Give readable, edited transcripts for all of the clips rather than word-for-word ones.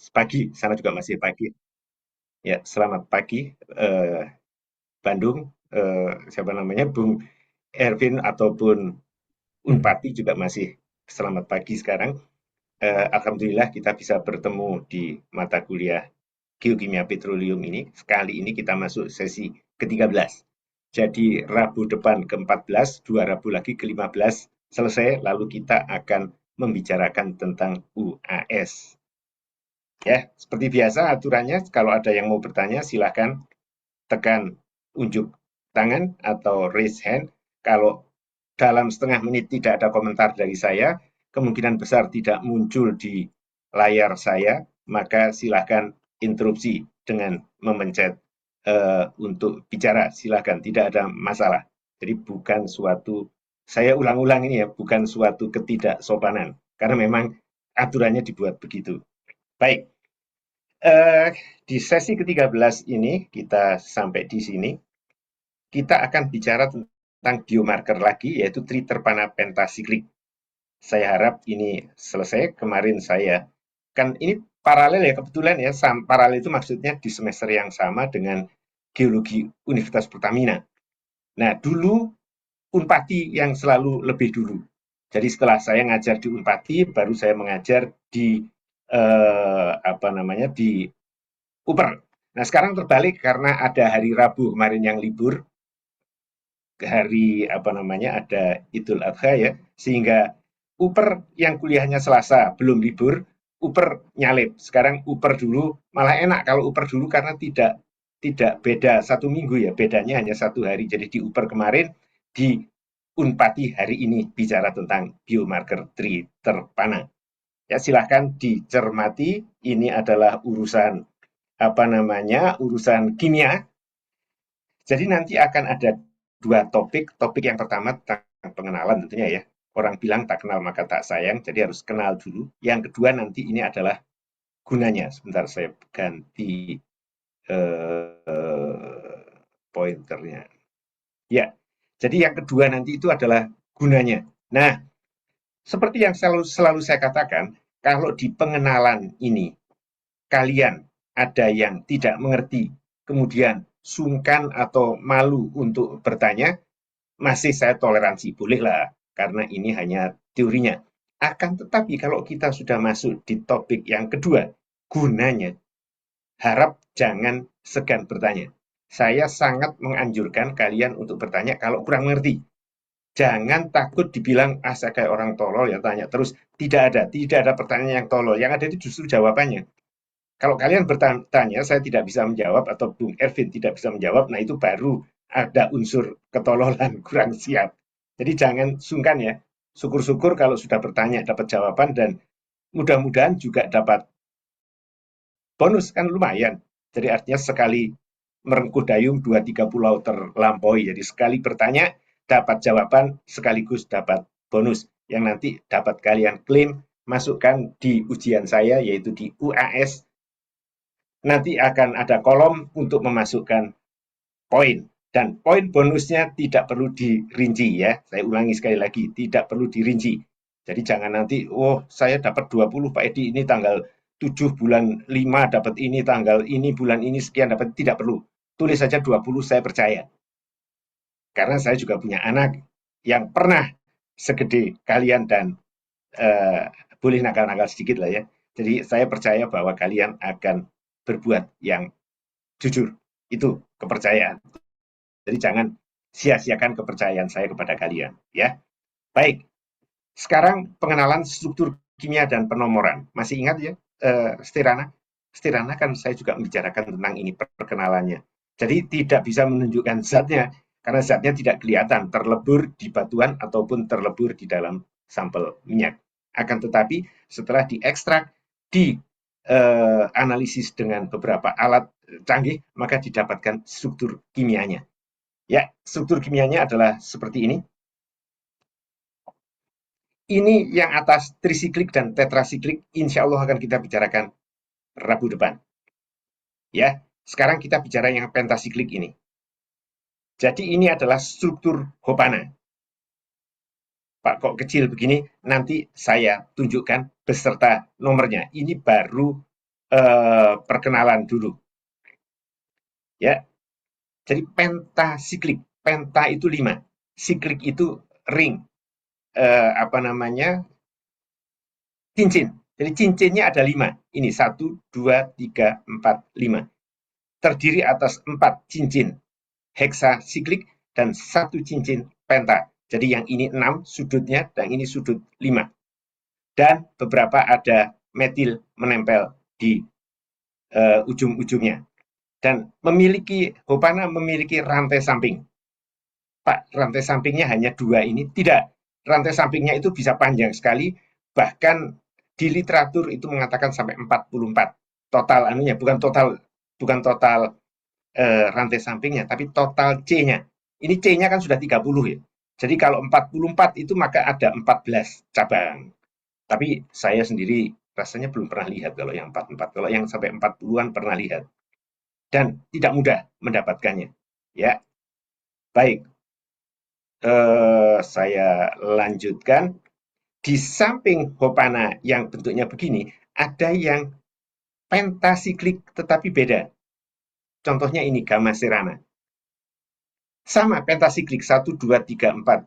pagi, sana juga masih pagi. Ya, selamat pagi, Bandung. Siapa namanya, Bung Ervin ataupun Unpati juga masih selamat pagi sekarang. Alhamdulillah kita bisa bertemu di mata kuliah Geokimia Petroleum ini. Kali ini kita masuk sesi ke-13. Jadi Rabu depan ke-14, 2 Rabu lagi ke-15 selesai, lalu kita akan membicarakan tentang UAS. Ya, seperti biasa aturannya, kalau ada yang mau bertanya silahkan tekan unjuk tangan atau raise hand. Kalau dalam setengah menit tidak ada komentar dari saya, kemungkinan besar tidak muncul di layar saya, maka silahkan interupsi dengan memencet untuk bicara. Silahkan, tidak ada masalah. Jadi bukan suatu, saya ulang-ulang ini ya, bukan suatu ketidaksopanan, karena memang aturannya dibuat begitu. Baik, di sesi ke-13 ini kita sampai di sini. Kita akan bicara tentang biomarker lagi, yaitu triterpana pentasiklik. Saya harap ini selesai. Kemarin saya kan ini paralel ya, kebetulan ya, paralel itu maksudnya di semester yang sama dengan geologi Universitas Pertamina. Nah, dulu Unpati yang selalu lebih dulu. Jadi setelah saya ngajar di Unpati, baru saya mengajar di apa namanya, di UPER. Nah, sekarang terbalik karena ada hari Rabu kemarin yang libur, hari apa namanya, ada Idul Adha ya, sehingga UPER yang kuliahnya Selasa belum libur, UPER nyalip. Sekarang UPER dulu, malah enak kalau UPER dulu karena tidak beda 1 minggu ya, bedanya hanya 1 hari. Jadi di UPER kemarin, di Unpati hari ini bicara tentang biomarker triterpana. Ya, silahkan dicermati. Ini adalah urusan apa namanya, urusan kimia. Jadi nanti akan ada 2 topik. Topik yang pertama tentang pengenalan tentunya ya. Orang bilang tak kenal maka tak sayang, jadi harus kenal dulu. Yang kedua nanti ini adalah gunanya. Sebentar saya ganti pointernya. Ya, jadi yang kedua nanti itu adalah gunanya. Nah, seperti yang selalu saya katakan, kalau di pengenalan ini kalian ada yang tidak mengerti, kemudian sungkan atau malu untuk bertanya, masih saya toleransi, bolehlah, karena ini hanya teorinya. Akan tetapi kalau kita sudah masuk di topik yang kedua, gunanya, harap jangan segan bertanya. Saya sangat menganjurkan kalian untuk bertanya kalau kurang mengerti. Jangan takut dibilang, saya kayak orang tolol ya tanya terus. Tidak ada pertanyaan yang tolol. Yang ada itu justru jawabannya. Kalau kalian bertanya, saya tidak bisa menjawab, atau Bung Ervin tidak bisa menjawab, nah itu baru ada unsur ketololan, kurang siap. Jadi jangan sungkan ya. Syukur-syukur kalau sudah bertanya dapat jawaban, dan mudah-mudahan juga dapat bonus, kan lumayan. Jadi artinya sekali merengkuh dayung, 2-3 pulau terlampaui. Jadi sekali bertanya, dapat jawaban, sekaligus dapat bonus. Yang nanti dapat kalian klaim, masukkan di ujian saya, yaitu di UAS. Nanti akan ada kolom untuk memasukkan poin. Dan poin bonusnya tidak perlu dirinci ya. Saya ulangi sekali lagi, tidak perlu dirinci. Jadi jangan nanti, oh saya dapat 20 Pak Edi, ini tanggal 7 bulan 5 dapat ini, tanggal ini bulan ini sekian dapat, tidak perlu. Tulis saja 20, saya percaya. Karena saya juga punya anak yang pernah segede kalian dan eh, boleh nakal-nakal sedikit lah ya. Jadi saya percaya bahwa kalian akan berbuat yang jujur. Itu kepercayaan. Jadi jangan sia-siakan kepercayaan saya kepada kalian. Ya, baik. Sekarang pengenalan struktur kimia dan penomoran. Masih ingat ya, Stirana? Stirana kan saya juga membicarakan tentang ini perkenalannya. Jadi tidak bisa menunjukkan zatnya, karena zatnya tidak kelihatan, terlebur di batuan ataupun terlebur di dalam sampel minyak. Akan tetapi setelah diekstrak, dianalisis dengan beberapa alat canggih, maka didapatkan struktur kimianya. Ya, struktur kimianya adalah seperti ini. Ini yang atas trisiklik dan tetrasiklik, insya Allah akan kita bicarakan Rabu depan. Ya, sekarang kita bicara yang pentasiklik ini. Jadi ini adalah struktur Hopana. Pak, kok kecil begini? Nanti saya tunjukkan beserta nomornya. Ini baru perkenalan dulu ya. Jadi pentasiklik, penta itu 5, siklik itu ring, apa namanya, cincin. Jadi cincinnya ada 5. Ini 1, 2, 3, 4, 5. Terdiri atas 4 cincin heksasiklik dan 1 cincin penta. Jadi yang ini 6 sudutnya dan ini sudut 5. Dan beberapa ada metil menempel di ujung-ujungnya. Dan Hopana memiliki rantai samping. Pak, rantai sampingnya hanya 2 ini? Tidak. Rantai sampingnya itu bisa panjang sekali, bahkan di literatur itu mengatakan sampai 44 total anunya, bukan total rantai sampingnya, tapi total C-nya. Ini C-nya kan sudah 30 ya. Jadi kalau 44 itu maka ada 14 cabang. Tapi saya sendiri rasanya belum pernah lihat kalau yang 44. Kalau yang sampai 40-an pernah lihat. Dan tidak mudah mendapatkannya. Ya, baik. Saya lanjutkan. Di samping Hopana yang bentuknya begini, ada yang pentasiklik tetapi beda. Contohnya ini Gamma Serana. Sama pentasiklik 1, 2, 3, 4,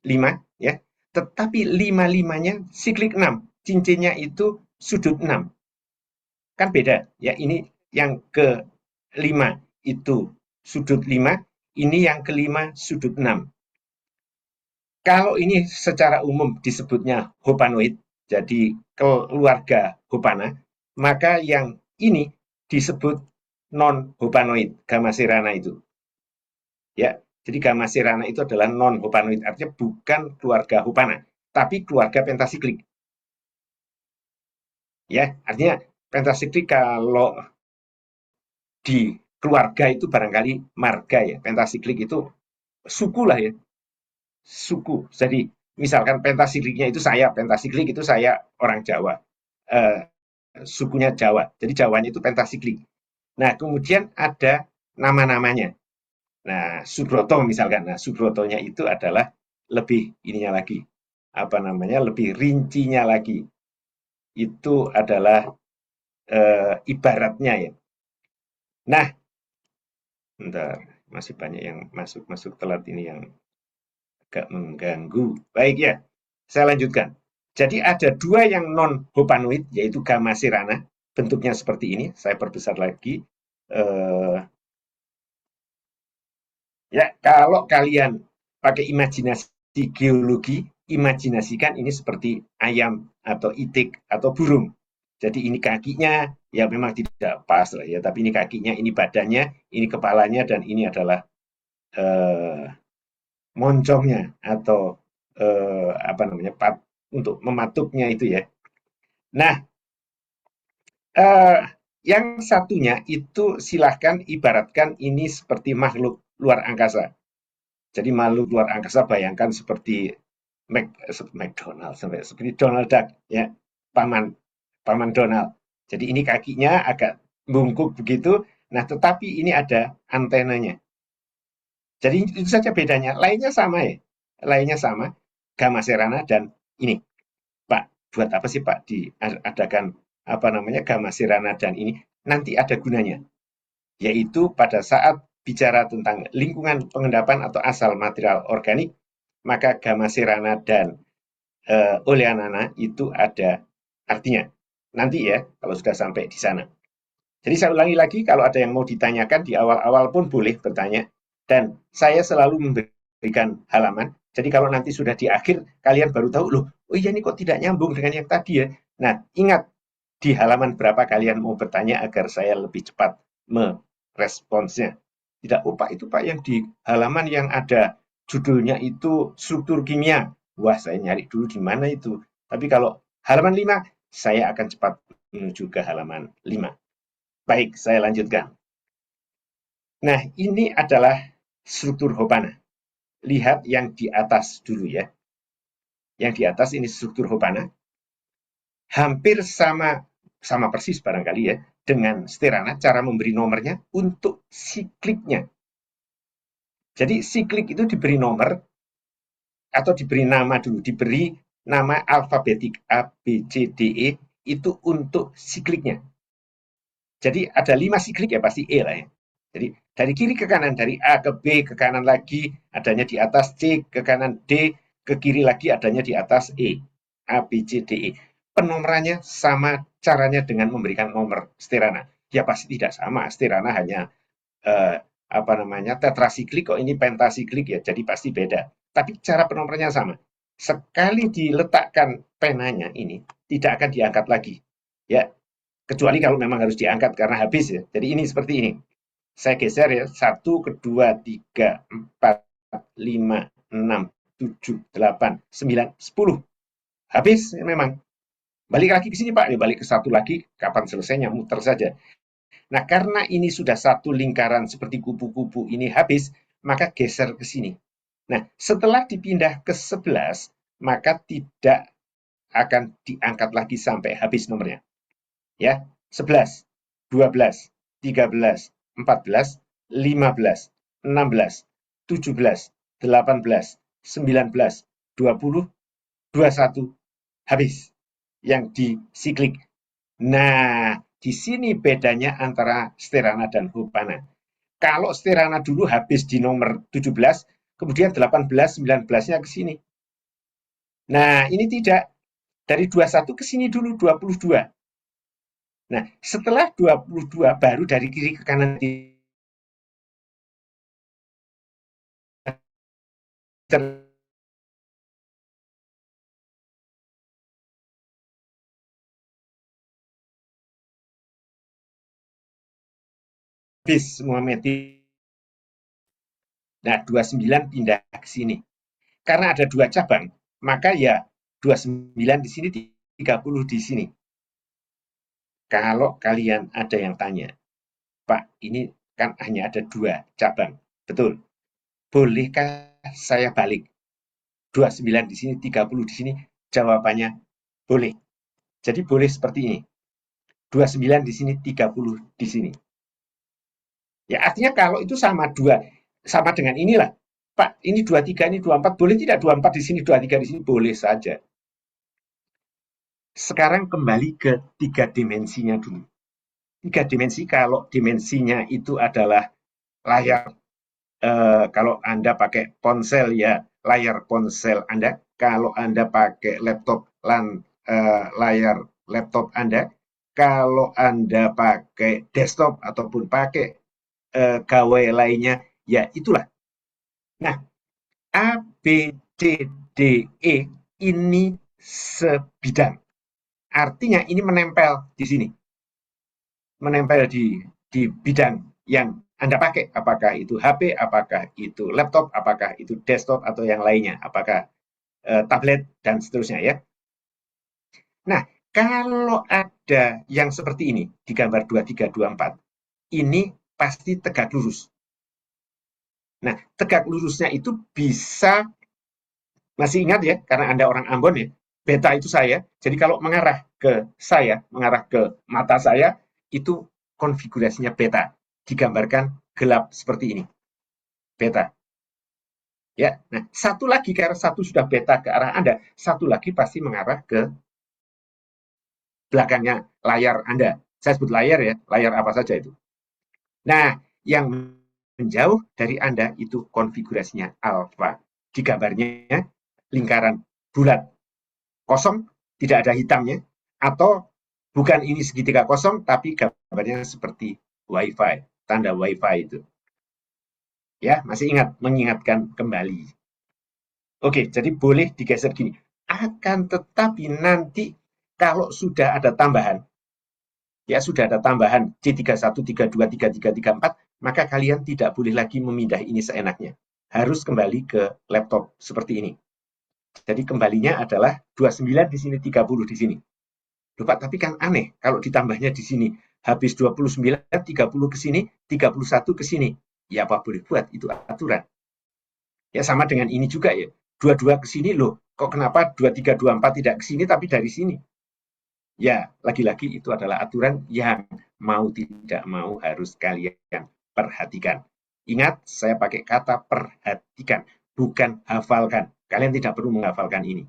5 ya. Tetapi 5-5-nya siklik 6. Cincinnya itu sudut 6. Kan beda ya. Ini yang ke-5 itu sudut 5, ini yang kelima sudut 6. Kalau ini secara umum disebutnya hopanoid, jadi keluarga Hopana, maka yang ini disebut non-hopanoid, Gamma Serana itu. Ya, jadi Gamma Serana itu adalah non-hopanoid, artinya bukan keluarga Hopana, tapi keluarga pentasiklik. Ya, artinya pentasiklik kalau di keluarga itu barangkali marga ya, pentasiklik itu suku lah ya, suku. Jadi misalkan pentasikliknya itu pentasiklik itu saya orang Jawa, eh, sukunya Jawa. Jadi Jawanya itu pentasiklik. Nah, kemudian ada nama-namanya. Nah, Subroto misalkan. Nah, Subrotonya itu adalah lebih ininya lagi. Apa namanya? Lebih rincinya lagi. Itu adalah ibaratnya ya. Nah, bentar, masih banyak yang masuk telat ini yang agak mengganggu. Baik ya, saya lanjutkan. Jadi ada 2 yang non-hopanoid, yaitu Gamma Serana. Bentuknya seperti ini, saya perbesar lagi. Eh, ya, kalau kalian pakai imajinasi geologi, imajinasikan ini seperti ayam atau itik atau burung. Jadi ini kakinya, ya memang tidak pas lah ya, tapi ini kakinya, ini badannya, ini kepalanya, dan ini adalah eh, moncongnya atau apa namanya untuk mematuknya itu ya. Nah, eh, yang satunya itu silahkan ibaratkan ini seperti makhluk luar angkasa. Jadi makhluk luar angkasa bayangkan seperti McDonald, seperti Donald Duck ya, paman paman Donald. Jadi ini kakinya agak bungkuk begitu. Nah, tetapi ini ada antenanya. Jadi itu saja bedanya. Lainnya sama ya. Lainnya sama. Gamma Serana dan ini. Pak, buat apa sih Pak diadakan apa namanya Gamma Serana dan ini? Nanti ada gunanya. Yaitu pada saat bicara tentang lingkungan pengendapan atau asal material organik, maka Gamma Serana dan Oleanana itu ada artinya. Nanti ya, kalau sudah sampai di sana. Jadi saya ulangi lagi, kalau ada yang mau ditanyakan di awal-awal pun boleh bertanya. Dan saya selalu memberikan halaman. Jadi kalau nanti sudah di akhir, kalian baru tahu, loh, oh iya ini kok tidak nyambung dengan yang tadi ya. Nah, ingat di halaman berapa kalian mau bertanya agar saya lebih cepat meresponsnya. Tidak, oh Pak, itu Pak yang di halaman yang ada judulnya itu struktur kimia. Wah, saya nyari dulu di mana itu. Tapi kalau halaman 5, saya akan cepat menuju ke halaman 5. Baik, saya lanjutkan. Nah, ini adalah struktur Hopana. Lihat yang di atas dulu ya. Yang di atas ini struktur Hopana. Hampir sama sama persis barangkali ya dengan Sterana cara memberi nomornya untuk sikliknya. Jadi siklik itu diberi nomor atau diberi nama dulu, diberi nama alfabetik A, B, C, D, E itu untuk sikliknya. Jadi ada 5 siklik ya pasti E lah ya. Jadi dari kiri ke kanan, dari A ke B ke kanan lagi adanya di atas C, ke kanan D, ke kiri lagi adanya di atas E. A, B, C, D, E. Penomorannya sama caranya dengan memberikan nomor Stirana. Ya pasti tidak sama. Stirana hanya eh, apa namanya tetrasiklik, kok ini pentasiklik ya, jadi pasti beda. Tapi cara penomorannya sama. Sekali diletakkan penanya ini tidak akan diangkat lagi. Ya, kecuali kalau memang harus diangkat karena habis ya. Jadi ini seperti ini. Saya geser ya, 1, kedua, 3, 4, 5, 6, 7, 8, 9, 10. Habis ya memang. Balik lagi ke sini Pak, ya balik ke satu lagi, kapan selesainya muter saja. Nah, karena ini sudah satu lingkaran seperti kupu-kupu ini habis, maka geser ke sini. Nah, setelah dipindah ke 11, maka tidak akan diangkat lagi sampai habis nomornya. Ya, 11, 12, 13, 14, 15, 16, 17, 18, 19, 20, 21, habis yang di siklik. Nah, di sini bedanya antara Sterana dan Hupana. Kalau Sterana dulu habis di nomor 17, kemudian 18, 19-nya ke sini. Nah, ini tidak. Dari 21 ke sini dulu 22. Nah, setelah 22 baru dari kiri ke kanan habis semua metik. Nah, 29 pindah ke sini. Karena ada dua cabang, maka ya 29 di sini, 30 di sini. Kalau kalian ada yang tanya, Pak, ini kan hanya ada dua cabang. Betul. Bolehkah saya balik? 29 di sini, 30 di sini? Jawabannya boleh. Jadi boleh seperti ini. 29 di sini, 30 di sini. Ya artinya kalau itu sama dua, sama dengan inilah. Pak, ini 23, ini 24, boleh tidak 24 di sini, 23 di sini? Boleh saja. Sekarang kembali ke tiga dimensinya dulu. Tiga dimensi, kalau dimensinya itu adalah layar, kalau Anda pakai ponsel ya layar ponsel Anda, kalau Anda pakai laptop layar laptop Anda, kalau Anda pakai desktop ataupun pakai gawai lainnya, ya itulah. Nah, A, B, C, D, E ini sebidang. Artinya ini menempel di sini, menempel di bidang yang Anda pakai, apakah itu HP, apakah itu laptop, apakah itu desktop atau yang lainnya, apakah tablet dan seterusnya ya. Nah, kalau ada yang seperti ini di gambar 2324, ini pasti tegak lurus. Nah, tegak lurusnya itu bisa, masih ingat ya, karena Anda orang Ambon ya, beta itu saya. Jadi kalau mengarah ke saya, mengarah ke mata saya, itu konfigurasinya beta. Digambarkan gelap seperti ini. Beta. Ya, nah satu lagi karena satu sudah beta ke arah Anda, satu lagi pasti mengarah ke belakangnya layar Anda. Saya sebut layar ya, layar apa saja itu. Nah, yang menjauh dari Anda itu konfigurasinya alfa. Di gambarnya lingkaran bulat kosong, tidak ada hitamnya, atau bukan ini segitiga kosong, tapi gambarnya seperti WiFi, tanda WiFi itu. Ya, masih ingat, mengingatkan kembali. Oke, jadi boleh digeser gini. Akan tetapi nanti kalau sudah ada tambahan, ya sudah ada tambahan C31, 32, 33, 34, maka kalian tidak boleh lagi memindah ini seenaknya. Harus kembali ke laptop seperti ini. Jadi kembalinya adalah 29 di sini, 30 di sini. Loh Pak, tapi kan aneh kalau ditambahnya di sini. Habis 29, 30 ke sini, 31 ke sini. Ya apa boleh buat, itu aturan. Ya sama dengan ini juga ya. Dua-dua ke sini loh, kok kenapa 23, 24 tidak ke sini tapi dari sini? Ya, lagi-lagi itu adalah aturan yang mau tidak mau harus kalian perhatikan. Ingat, saya pakai kata perhatikan, bukan hafalkan. Kalian tidak perlu menghafalkan ini.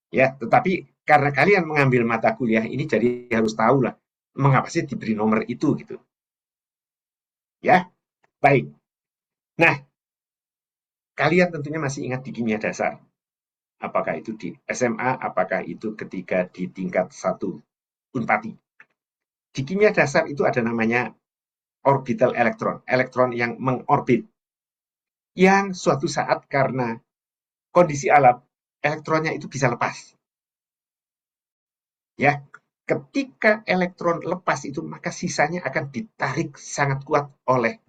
Ya, tetapi karena kalian mengambil mata kuliah ini jadi harus tahu lah mengapa sih diberi nomor itu gitu. Ya, baik. Nah, kalian tentunya masih ingat di kimia dasar. Apakah itu di SMA, apakah itu ketika di tingkat 1 Unpati. Di kimia dasar itu ada namanya orbital elektron, elektron yang mengorbit, yang suatu saat karena kondisi alam, elektronnya itu bisa lepas. Ya, ketika elektron lepas itu, maka sisanya akan ditarik sangat kuat oleh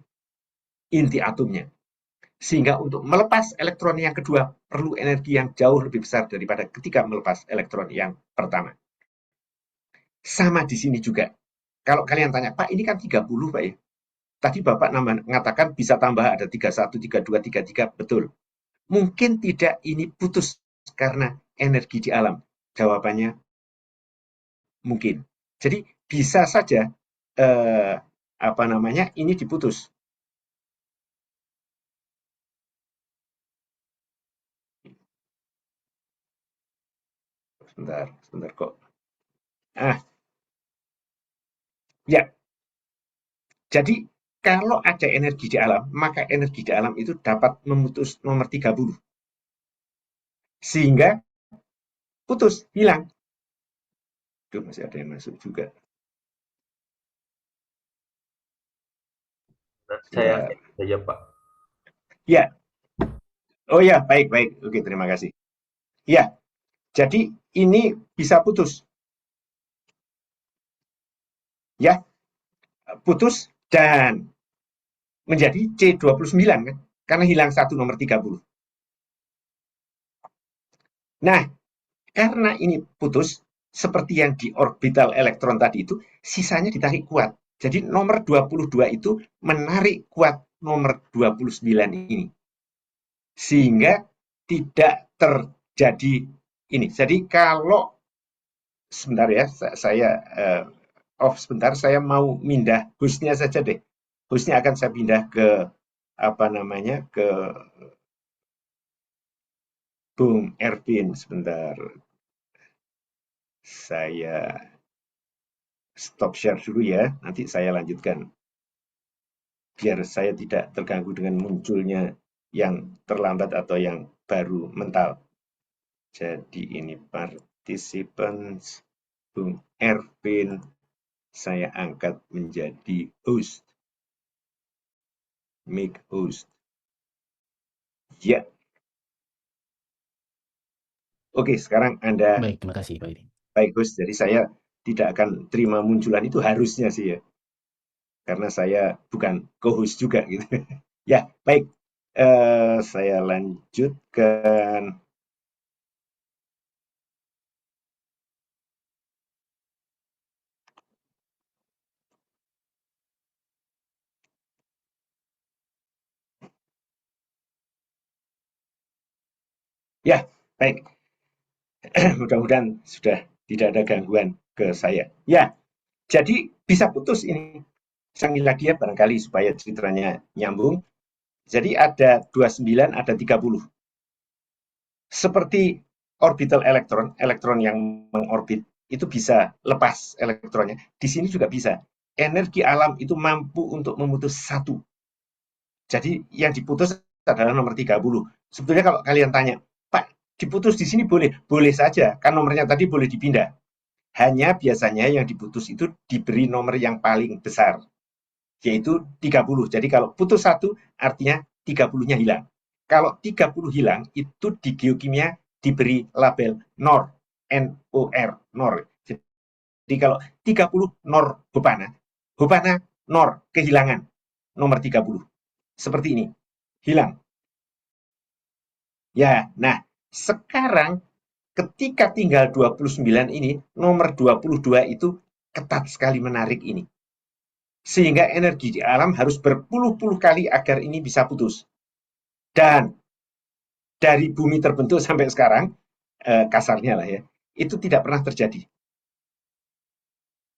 inti atomnya. Sehingga untuk melepas elektron yang kedua perlu energi yang jauh lebih besar daripada ketika melepas elektron yang pertama. Sama di sini juga. Kalau kalian tanya, Pak ini kan 30 Pak ya. Tadi Bapak mengatakan bisa tambah ada 31, 32, 33, betul. Mungkin tidak ini putus karena energi di alam. Jawabannya mungkin. Jadi bisa saja apa namanya ini diputus. Sebentar, sebentar kok. Ah, ya. Jadi kalau ada energi di alam, maka energi di alam itu dapat memutus nomor 30. Sehingga putus, hilang. Tuh, masih ada yang masuk juga. Saya Sebentar. saja, Pak. Ya, oh ya, baik, baik. Oke, terima kasih. Ya, jadi ini bisa putus. Ya, putus dan menjadi C29 kan? Karena hilang satu nomor 30. Nah, karena ini putus, seperti yang di orbital elektron tadi itu, sisanya ditarik kuat. Jadi nomor 22 itu menarik kuat nomor 29 ini. Sehingga tidak terjadi ini. Jadi kalau sebentar ya, saya off sebentar, saya mau mindah hostnya saja deh. Hostnya akan saya pindah ke apa namanya ke Bung Ervin sebentar. Saya stop share dulu ya, nanti saya lanjutkan. Biar saya tidak terganggu dengan munculnya yang terlambat atau yang baru mental. Jadi ini participants, Bung Ervin, saya angkat menjadi host, make host. Ya, oke sekarang Anda Baik, terima kasih Pak Edi. baik host, jadi saya tidak akan terima munculan itu harusnya sih ya, karena saya bukan co-host juga gitu. Ya, baik. Saya lanjutkan. Ya, baik. Mudah-mudahan sudah tidak ada gangguan ke saya. Ya, jadi bisa putus ini. Saya lagi ya barangkali supaya ceritanya nyambung. Jadi ada 29, ada 30. Seperti orbital elektron, elektron yang mengorbit itu bisa lepas elektronnya. Di sini juga bisa. Energi alam itu mampu untuk memutus satu. Jadi yang diputus adalah nomor 30. Sebetulnya kalau kalian tanya, Pak, diputus di sini boleh? Boleh saja, kan nomornya tadi boleh dipindah. Hanya biasanya yang diputus itu diberi nomor yang paling besar, yaitu 30. Jadi kalau putus satu, artinya 30-nya hilang. Kalau 30 hilang, itu di geokimia diberi label NOR, N-O-R, NOR. Jadi kalau 30 NOR Hopana, Hopana NOR kehilangan, nomor 30. Seperti ini, hilang. Ya, nah sekarang ketika tinggal 29 ini, nomor 22 itu ketat sekali menarik ini. Sehingga energi di alam harus berpuluh-puluh kali agar ini bisa putus. Dan dari bumi terbentuk sampai sekarang, kasarnya lah ya, itu tidak pernah terjadi.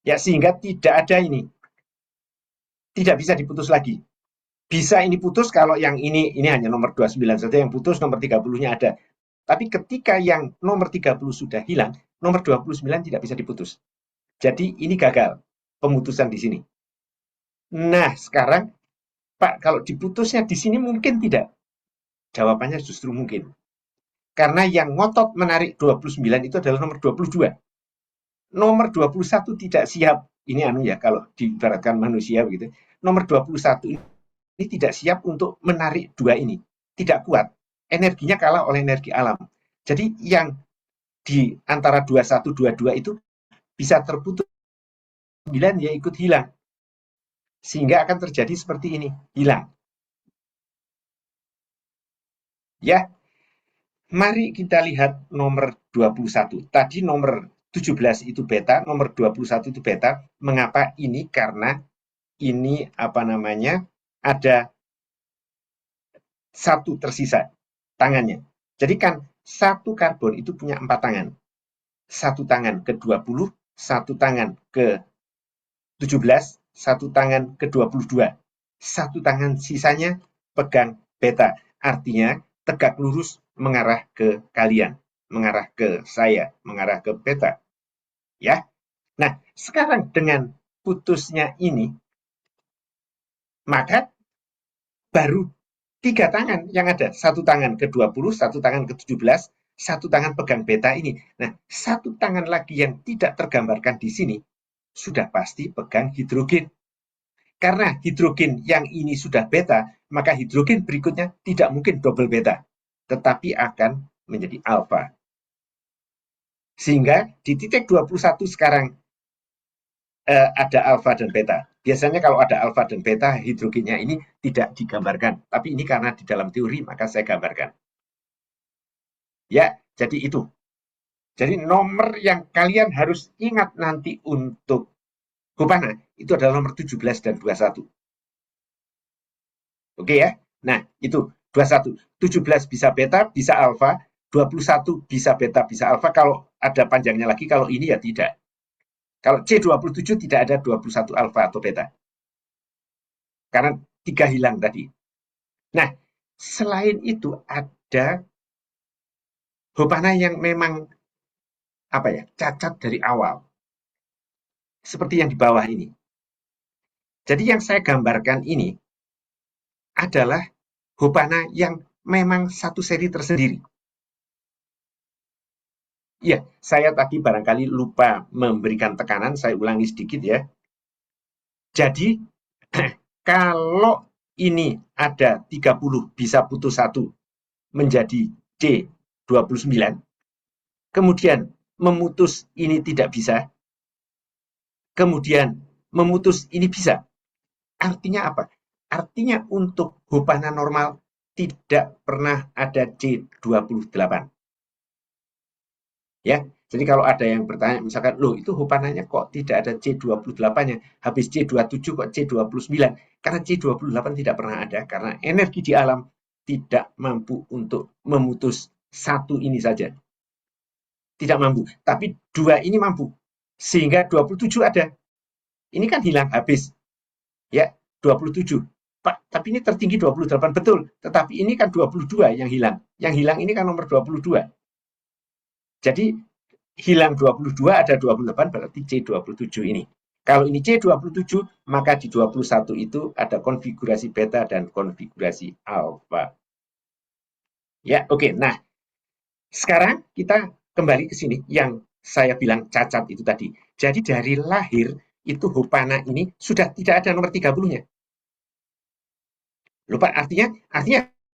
Ya, sehingga tidak ada ini, tidak bisa diputus lagi. Bisa ini putus kalau yang ini hanya nomor 29 saja yang putus, nomor 30-nya ada. Tapi ketika yang nomor 30 sudah hilang, nomor 29 tidak bisa diputus. Jadi ini gagal. pemutusan di sini. Nah, sekarang Pak, kalau diputusnya di sini mungkin tidak. Jawabannya justru mungkin. Karena yang ngotot menarik 29 itu adalah nomor 22. Nomor 21 tidak siap. Ini anu ya, kalau diibaratkan manusia begitu. Nomor 21 ini tidak siap untuk menarik dua ini. Tidak kuat. Energinya kalah oleh energi alam. Jadi yang di antara 21 22 itu bisa terputus 9 ya ikut hilang. Sehingga akan terjadi seperti ini, hilang. Ya, mari kita lihat nomor 21. Tadi nomor 17 itu beta, nomor 21 itu beta. Mengapa ini? Karena ini apa namanya? Ada satu tersisa tangannya. Jadi kan satu karbon itu punya 4 tangan. Satu tangan ke 20, satu tangan ke 17, satu tangan ke 22. Satu tangan sisanya pegang beta. Artinya tegak lurus mengarah ke kalian, mengarah ke saya, mengarah ke beta. Ya. Nah, sekarang dengan putusnya ini, maka baru 3 tangan yang ada. Satu tangan ke 20, satu tangan ke 17, satu tangan pegang beta ini. Nah, satu tangan lagi yang tidak tergambarkan di sini, sudah pasti pegang hidrogen. Karena hidrogen yang ini sudah beta, maka hidrogen berikutnya tidak mungkin double beta, tetapi akan menjadi alfa. Sehingga di titik 21 sekarang ada alfa dan beta. Biasanya kalau ada alfa dan beta, hidrogennya ini tidak digambarkan. Tapi ini karena di dalam teori, maka saya gambarkan. Ya, jadi itu. Jadi nomor yang kalian harus ingat nanti untuk Hupana, itu adalah nomor 17 dan 21. Oke ya? Nah, itu 21. 17 bisa beta, bisa alfa. 21 bisa beta, bisa alfa. Kalau ada panjangnya lagi, kalau ini ya tidak. Kalau C27 tidak ada 21 alfa atau beta. Karena 3 hilang tadi. Nah, selain itu ada Hopana yang memang apa ya, cacat dari awal. Seperti yang di bawah ini. Jadi yang saya gambarkan ini adalah Hopana yang memang satu seri tersendiri. Ya, saya tadi barangkali lupa memberikan tekanan, saya ulangi sedikit ya. Jadi, kalau ini ada 30 bisa putus 1 menjadi C29, kemudian memutus ini tidak bisa, kemudian memutus ini bisa. Artinya apa? Artinya untuk Hopana normal tidak pernah ada C28. Ya, jadi kalau ada yang bertanya, misalkan, loh itu Hopananya kok tidak ada C28-nya, habis C27 kok C29? Karena C28 tidak pernah ada, karena energi di alam tidak mampu untuk memutus satu ini saja. Tidak mampu, tapi dua ini mampu. Sehingga 27 ada. Ini kan hilang habis. Ya, 27. Pak, tapi ini tertinggi 28, betul. Tetapi ini kan 22 yang hilang. Yang hilang ini kan nomor 22. Jadi hilang 22 ada 28 berarti C27 ini. Kalau ini C27 maka di 21 itu ada konfigurasi beta dan konfigurasi alfa. Ya, oke. Nah, sekarang kita kembali ke sini yang saya bilang cacat itu tadi. Jadi dari lahir itu Hopana ini sudah tidak ada nomor 30-nya. Lupa artinya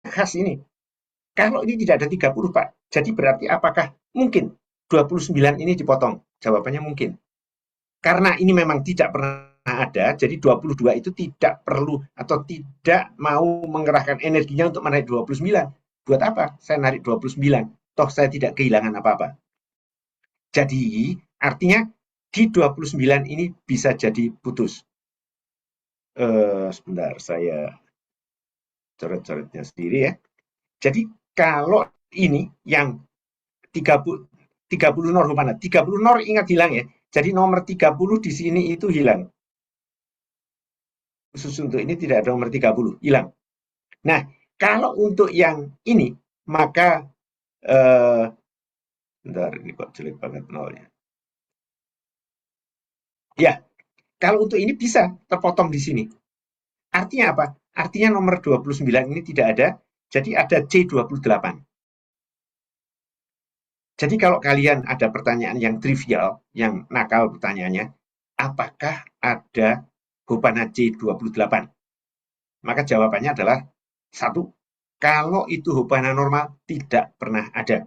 khas ini. Kalau ini tidak ada 30, Pak. Jadi berarti apakah mungkin 29 ini dipotong? Jawabannya mungkin. Karena ini memang tidak pernah ada, jadi 22 itu tidak perlu atau tidak mau mengerahkan energinya untuk menarik 29. Buat apa saya narik 29? Toh saya tidak kehilangan apa-apa. Jadi artinya di 29 ini bisa jadi putus. Sebentar, saya coret-coretnya sendiri ya. Jadi kalau ini yang 30, 30 nor mana? 30 nor ingat hilang ya. Jadi nomor 30 di sini itu hilang. Khusus untuk ini tidak ada nomor 30, hilang. Nah, kalau untuk yang ini, maka bentar, ini kok jelek banget nolnya. Ya, Kalau untuk ini bisa terpotong di sini. Artinya apa? Artinya nomor 29 ini tidak ada, jadi ada C28. Jadi kalau kalian ada pertanyaan yang trivial, yang nakal pertanyaannya, apakah ada Hopana C28? Maka jawabannya adalah satu, kalau itu Hopana normal tidak pernah ada.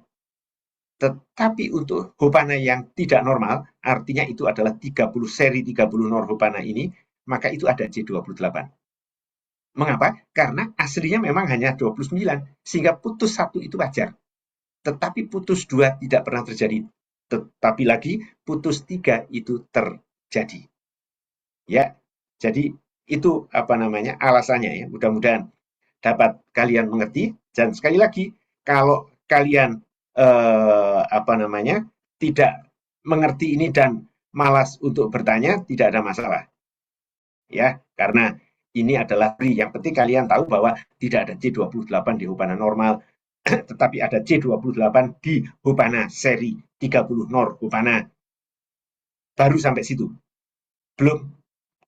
Tetapi untuk Hopana yang tidak normal, artinya itu adalah 30 seri 30 Nor Hopana ini, maka itu ada C28. Mengapa? Karena aslinya memang hanya 29, sehingga putus satu itu wajar. Tetapi putus dua tidak pernah terjadi. Tetapi lagi putus tiga itu terjadi. Ya, jadi itu apa namanya alasannya ya. Mudah-mudahan dapat kalian mengerti. Dan sekali lagi, kalau kalian apa namanya tidak mengerti ini dan malas untuk bertanya, tidak ada masalah. Ya, karena ini adalah yang penting kalian tahu bahwa tidak ada C28 di Hopana normal, tetapi ada C28 di Hopana seri 30 Nor Hopana. Baru sampai situ. Belum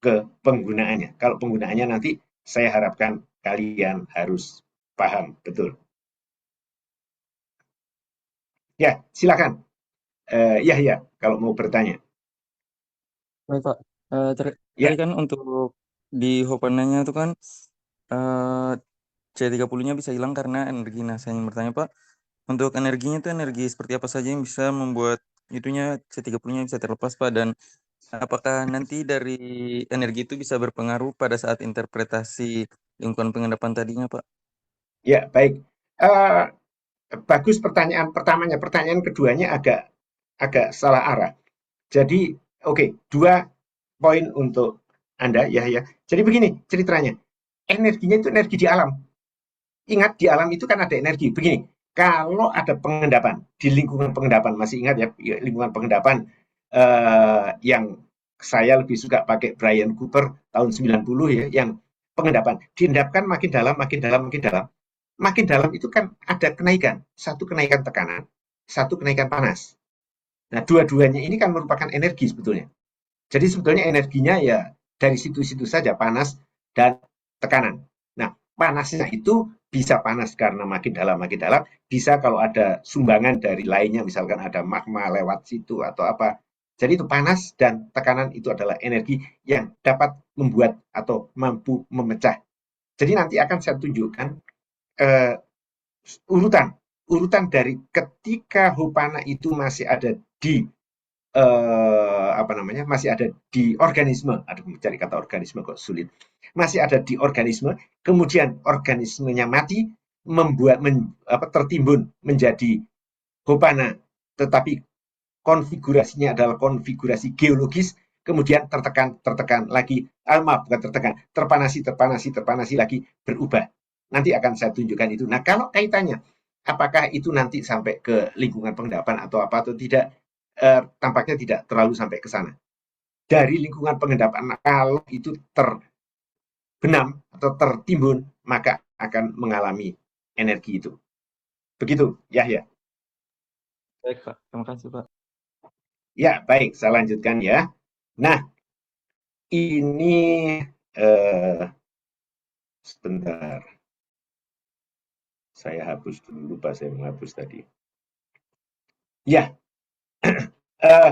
ke penggunaannya. Kalau penggunaannya nanti saya harapkan kalian harus paham betul. Ya, silakan. Ya, ya, kalau mau bertanya. Baik, Pak. Tadi Ya, kan untuk di Hopananya itu kan eh, C30-nya bisa hilang karena energi. Nah, saya ingin bertanya, Pak, untuk energinya itu energi seperti apa saja yang bisa membuat itunya C30-nya bisa terlepas, Pak? Dan apakah nanti dari energi itu bisa berpengaruh pada saat interpretasi lingkungan pengendapan tadinya, Pak? ya, baik. Uh, Bagus pertanyaan pertamanya. Pertanyaan keduanya agak agak salah arah. Jadi, oke, dua poin untuk Anda, ya, ya. Jadi begini ceritanya. Energinya itu energi di alam. Ingat di alam itu kan ada energi. Begini, kalau ada pengendapan di lingkungan pengendapan, masih ingat ya lingkungan pengendapan yang saya lebih suka pakai Brian Cooper tahun 90 ya, yang pengendapan diendapkan makin dalam, makin dalam, makin dalam. Makin dalam itu kan ada kenaikan, satu kenaikan tekanan, satu kenaikan panas. Nah, dua-duanya ini kan merupakan energi sebetulnya. Jadi sebetulnya energinya ya dari situ-situ saja, panas dan tekanan. Nah, panasnya itu bisa panas karena makin dalam, bisa kalau ada sumbangan dari lainnya, misalkan ada magma lewat situ atau apa. Jadi itu panas dan tekanan itu adalah energi yang dapat membuat atau mampu memecah. Jadi nanti akan saya tunjukkan eh, urutan urutan dari ketika Hupana itu masih ada di apa namanya masih ada di organisme, aduh mencari kata organisme kok sulit, masih ada di organisme, kemudian organismenya mati, membuat tertimbun menjadi Hopana, tetapi konfigurasinya adalah konfigurasi geologis, kemudian tertekan tertekan lagi, maaf bukan tertekan, terpanasi terpanasi terpanasi lagi, berubah. Nanti akan saya tunjukkan itu. Nah, kalau kaitannya apakah itu nanti sampai ke lingkungan pengendapan atau apa atau tidak, tampaknya tidak terlalu sampai ke sana. Dari lingkungan pengendapan, kalau itu terbenam atau tertimbun, maka akan mengalami energi itu. Begitu, ya, ya. Baik, Pak. Terima kasih, Pak. Ya, baik, saya lanjutkan ya. Nah, ini eh, sebentar, saya hapus dulu, lupa saya menghapus tadi. Ya, eh,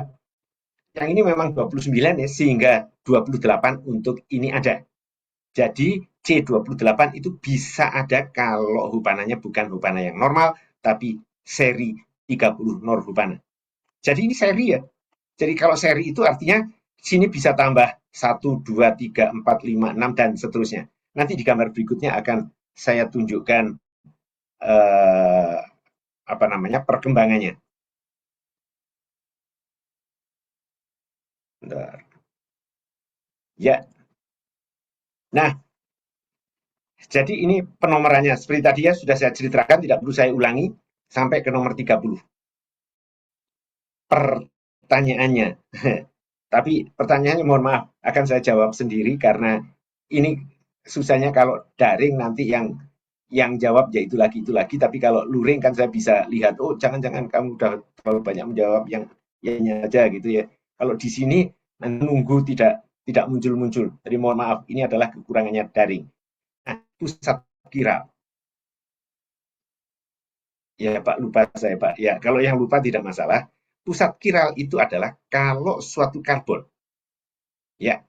yang ini memang 29 ya, sehingga 28 untuk ini ada. Jadi C28 itu bisa ada kalau hupananya bukan hupana yang normal, tapi seri 30 Nor hupana. Jadi ini seri ya. Jadi kalau seri itu artinya sini bisa tambah 1, 2, 3, 4, 5, 6 dan seterusnya. Nanti di gambar berikutnya akan saya tunjukkan eh, apa namanya perkembangannya. Bentar. Ya, nah jadi ini penomorannya. Seperti tadi ya sudah saya ceritakan, tidak perlu saya ulangi sampai ke nomor 30. Pertanyaannya. Tapi pertanyaannya mohon maaf akan saya jawab sendiri karena ini susahnya kalau daring nanti yang jawab ya itu lagi, tapi kalau luring kan saya bisa lihat, oh jangan-jangan kamu udah terlalu banyak menjawab yang ya aja gitu ya. Kalau di sini nunggu tidak tidak muncul-muncul. Jadi mohon maaf, ini adalah kekurangannya daring. Nah, pusat kiral. Ya Pak, lupa saya Pak. Ya, kalau yang lupa tidak masalah. Pusat kiral itu adalah kalau suatu karbon, ya,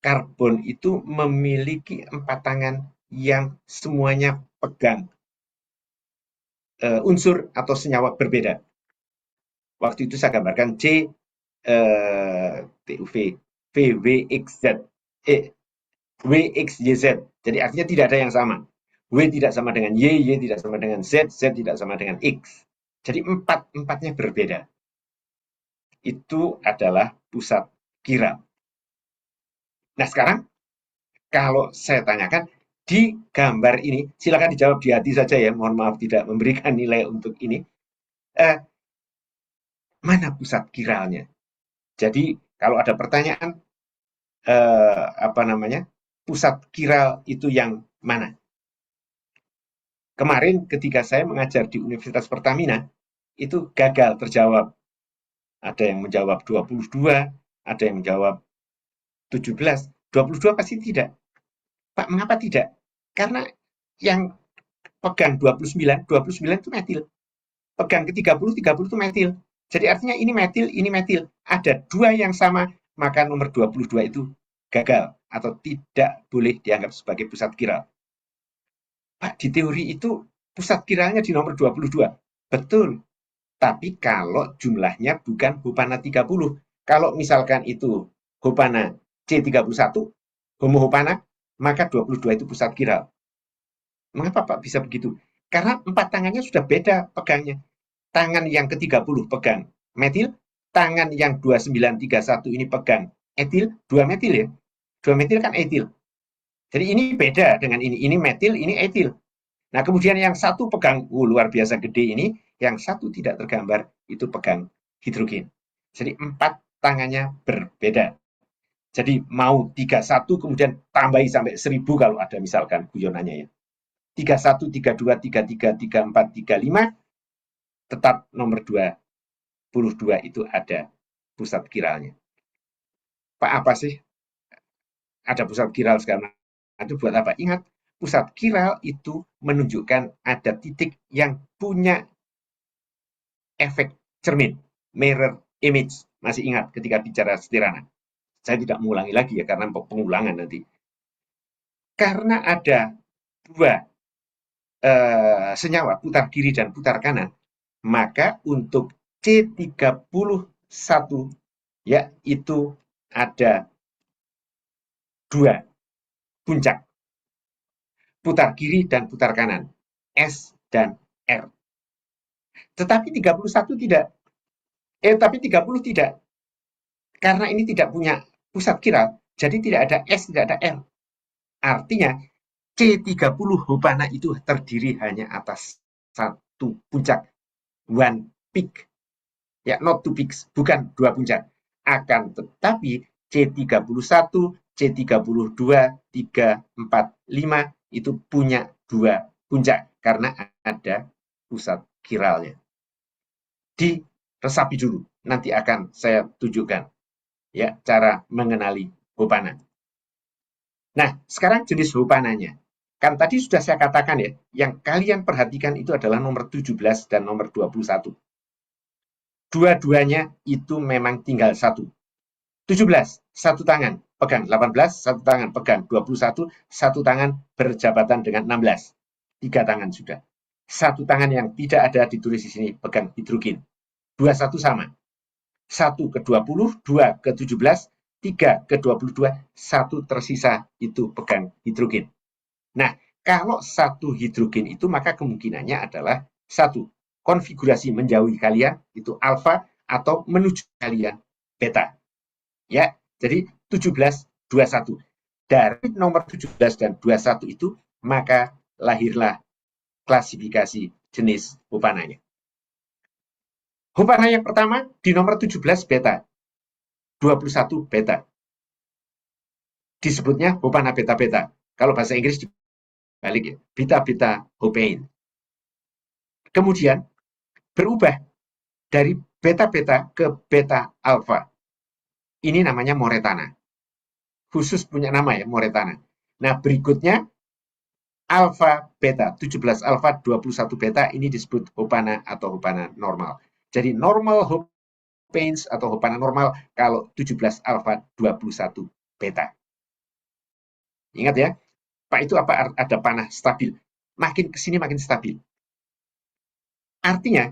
karbon itu memiliki empat tangan yang semuanya pegang unsur atau senyawa berbeda. Waktu itu saya gambarkan C TUV VWXZ WXYZ. Jadi artinya tidak ada yang sama. W tidak sama dengan Y tidak sama dengan Z tidak sama dengan X. Jadi empatnya berbeda. Itu adalah pusat kira. Nah sekarang kalau saya tanyakan di gambar ini, silakan dijawab di hati saja ya. Mohon maaf tidak memberikan nilai untuk ini. Eh, Mana pusat kiralnya? Jadi kalau ada pertanyaan apa namanya pusat kiral itu yang mana? Kemarin ketika saya mengajar di Universitas Pertamina itu gagal terjawab. Ada yang menjawab 22, ada yang menjawab 17. 22 pasti tidak. Pak, mengapa tidak? Karena yang pegang 29 itu metil. Pegang ke 30 itu metil. Jadi artinya ini metil, ini metil. Ada dua yang sama, maka nomor 22 itu gagal atau tidak boleh dianggap sebagai pusat kiral. Pak, di teori itu pusat kiralnya di nomor 22. Betul. Tapi kalau jumlahnya bukan Hopana 30. Kalau misalkan itu Hopana C31, Homo Hopana, maka 22 itu pusat kiral. Mengapa Pak bisa begitu? Karena empat tangannya sudah beda pegangnya. Tangan yang ke-30 pegang metil, tangan yang 2931 ini pegang etil, 2 metil ya. 2 metil kan etil. Jadi ini beda dengan ini metil, ini etil. Nah, kemudian yang satu pegang luar biasa gede ini, yang satu tidak tergambar itu pegang hidrogen. Jadi empat tangannya berbeda. Jadi mau 31 kemudian tambahi sampai 1000 kalau ada misalkan guyonannya ya. 31, 32, 33, 34, 35 tetap nomor 22 itu ada pusat kiralnya. Pak, apa sih ada pusat kiral sekarang? Itu buat apa? Ingat, pusat kiral itu menunjukkan ada titik yang punya efek cermin, mirror image. Masih ingat ketika bicara Stirana? Saya tidak mengulangi lagi ya, karena pengulangan nanti. Karena ada dua senyawa, putar kiri dan putar kanan, maka untuk C31 ya itu ada dua puncak, putar kiri dan putar kanan, S dan R. Tetapi 31 tidak, tapi 30 tidak. Karena ini tidak punya pusat kiral, jadi tidak ada S, tidak ada R. Artinya C30 Hopana itu terdiri hanya atas satu puncak, one peak. Ya, not two peaks, bukan dua puncak. Akan tetapi C31, C32, 3, 4, 5 itu punya dua puncak karena ada pusat kiralnya. Diresapi dulu, nanti akan saya tunjukkan ya cara mengenali Hopana. Nah, sekarang jenis Hopananya. Kan tadi sudah saya katakan ya, yang kalian perhatikan itu adalah nomor 17 dan nomor 21. Dua-duanya itu memang tinggal satu. 17, satu tangan pegang 18, satu tangan pegang 21, satu tangan berjabatan dengan 16. Tiga tangan sudah. Satu tangan yang tidak ada ditulis di sini pegang hidrogen. 21 sama. 1 ke 20, 2 ke 17, 3 ke 22, 1 tersisa itu pegang hidrogen. Nah, kalau satu hidrogen itu maka kemungkinannya adalah satu, konfigurasi menjauhi kalian itu alfa atau menuju kalian beta. Ya, jadi 17, 21. Dari nomor 17 dan 21 itu maka lahirlah klasifikasi jenis Hopananya. Hopana yang pertama di nomor 17 beta, 21 beta. Disebutnya Hopana beta-beta. Kalau bahasa Inggris dibalik ya, beta-beta Hopain. Kemudian berubah dari beta-beta ke beta alfa. Ini namanya Moretana. khusus punya nama ya, Moretana. Nah, berikutnya alfa beta, 17 alfa 21 beta ini disebut Hopana atau Hopana normal. Jadi normal Hopane atau Hopana normal kalau 17 alfa 21 beta. Ingat ya, Pak itu apa ada panah stabil. Makin ke sini makin stabil. Artinya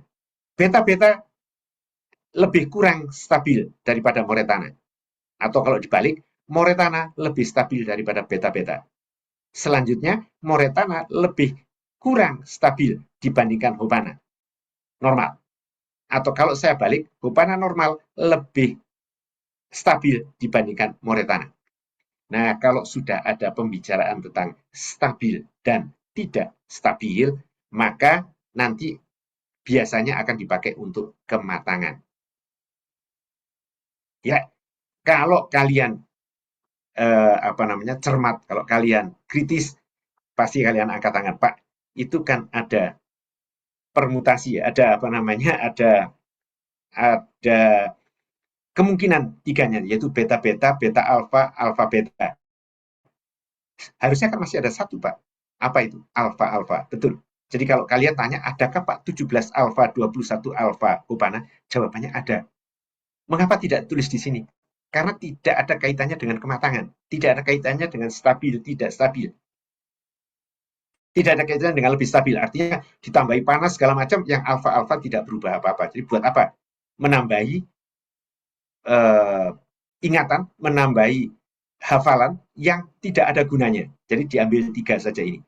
beta-beta lebih kurang stabil daripada Moretana. Atau kalau dibalik, Moretana lebih stabil daripada beta-beta. Selanjutnya, Moretana lebih kurang stabil dibandingkan Hopana normal. Atau kalau saya balik, Hopana normal lebih stabil dibandingkan Moretana. Nah, kalau sudah ada pembicaraan tentang stabil dan tidak stabil, maka nanti biasanya akan dipakai untuk kematangan. Ya, kalau kalian cermat, kalau kalian kritis, pasti kalian angkat tangan, Pak. Itu kan ada permutasi, ada ada kemungkinan tiganya, yaitu beta beta, beta alfa, alfa beta. Harusnya kan masih ada satu, Pak. Apa itu? Alfa alfa. Betul. Jadi kalau kalian tanya, adakah Pak 17 alfa, 21 alfa Hopana? Jawabannya ada. Mengapa tidak tulis di sini? Karena tidak ada kaitannya dengan kematangan. Tidak ada kaitannya dengan stabil, tidak stabil. Tidak ada kaitannya dengan lebih stabil. Artinya ditambahi panas segala macam, yang alfa-alfa tidak berubah apa-apa. Jadi buat apa? Menambahi ingatan, menambahi hafalan yang tidak ada gunanya. Jadi diambil 3 saja ini.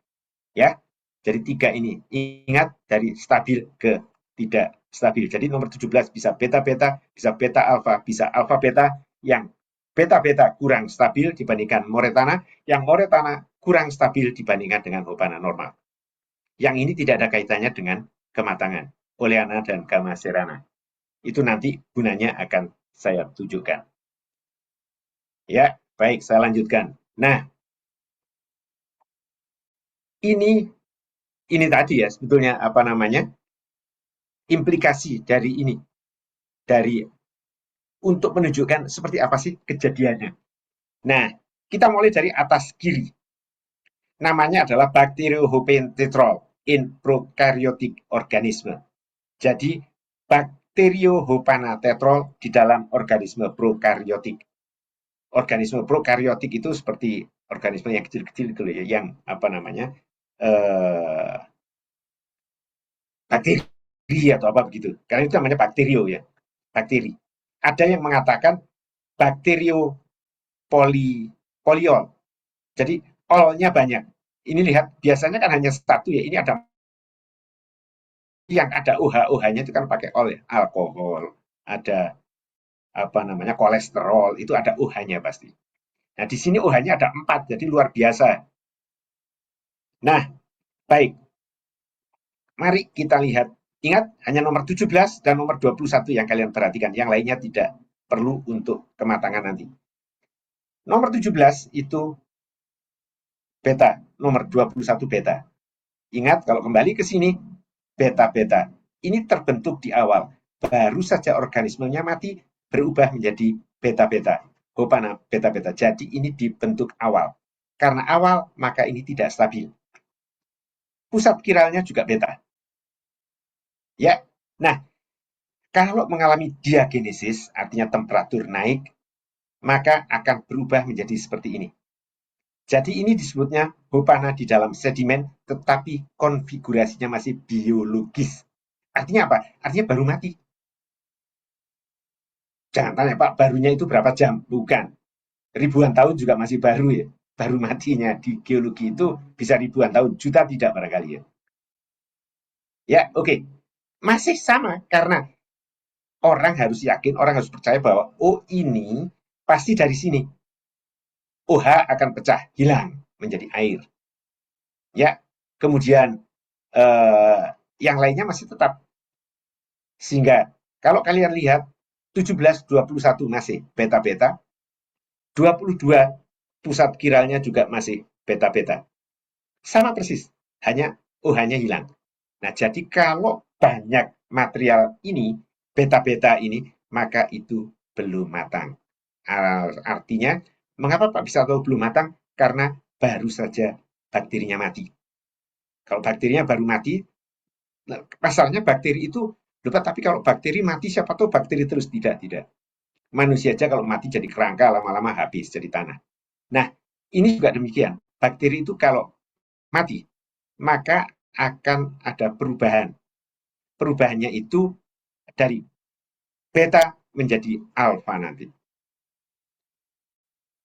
Ya, jadi 3 ini. Ingat dari stabil ke tidak stabil. Jadi nomor 17 bisa beta-beta, bisa beta-alfa, bisa alfa-beta, yang beta-beta kurang stabil dibandingkan Moretana, yang Moretana kurang stabil dibandingkan dengan Hopana normal. Yang ini tidak ada kaitannya dengan kematangan, Oleana dan Gamma Serrana. Itu nanti gunanya akan saya tunjukkan. Ya, baik, saya lanjutkan. Nah, ini tadi ya sebetulnya implikasi dari ini, dari untuk menunjukkan seperti apa sih kejadiannya. Nah, kita mulai dari atas kiri. Namanya adalah Bacteriohopane tetrol in prokaryotic organisme. Jadi Bacteriohopana tetrol di dalam organisme prokaryotik. Organisme prokaryotik itu seperti organisme yang kecil-kecil itu ya, yang bakteri atau apa begitu. Karena itu namanya bakterio ya, bakteri. Ada yang mengatakan bakterio poliol. Jadi olnya banyak. Ini lihat, biasanya kan hanya satu ya. Ini ada yang ada OH-OH-nya itu kan pakai ol ya, alkohol, ada kolesterol, itu ada OH-nya pasti. Nah, di sini OH-nya ada 4, jadi luar biasa. Nah, baik. Mari kita lihat. Ingat, hanya nomor 17 dan nomor 21 yang kalian perhatikan. Yang lainnya tidak perlu untuk kematangan nanti. Nomor 17 itu beta, nomor 21 beta. Ingat, kalau kembali ke sini, beta-beta. Ini terbentuk di awal. Baru saja organismenya mati, berubah menjadi beta-beta. Hopana beta-beta. Jadi ini dibentuk awal. Karena awal, maka ini tidak stabil. Pusat kiralnya juga beta. Ya, nah, kalau mengalami diagenesis, artinya temperatur naik, maka akan berubah menjadi seperti ini. Jadi ini disebutnya Hopana di dalam sedimen, tetapi konfigurasinya masih biologis. Artinya apa? Artinya baru mati. Jangan tanya, Pak, barunya itu berapa jam? Bukan. Ribuan tahun juga masih baru ya. Baru matinya di geologi itu bisa ribuan tahun, juta tidak barangkali ya. Ya, oke. Masih sama karena orang harus yakin, orang harus percaya bahwa oh ini pasti dari sini. OH akan pecah, hilang menjadi air. Ya, kemudian yang lainnya masih tetap. Sehingga kalau kalian lihat 1721 masih beta-beta, 22 pusat kiralnya juga masih beta-beta. Sama persis, hanya OH-nya hilang. Nah, jadi kalau banyak material ini, beta-beta ini, maka itu belum matang. Artinya Mengapa Pak bisa tahu belum matang? Karena baru saja bakterinya mati. Kalau bakterinya baru mati, nah, pasalnya bakteri itu, lupa, tapi kalau bakteri mati siapa tahu bakteri terus. Tidak, tidak. Manusia aja kalau mati jadi kerangka, lama-lama habis jadi tanah. Nah, ini juga demikian. Bakteri itu kalau mati, maka akan ada perubahan. Perubahannya itu dari beta menjadi alfa nanti.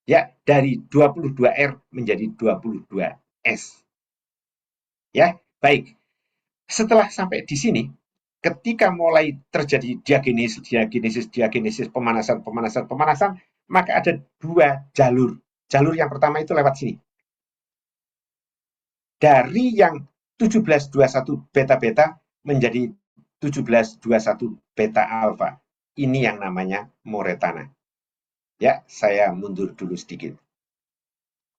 Ya, dari 22R menjadi 22S. Ya, baik. Setelah sampai di sini, ketika mulai terjadi diagenesis, pemanasan, maka ada dua jalur. Jalur yang pertama itu lewat sini. Dari yang 1721 beta-beta menjadi 1721 beta alfa. Ini yang namanya moretana. Ya, saya mundur dulu sedikit.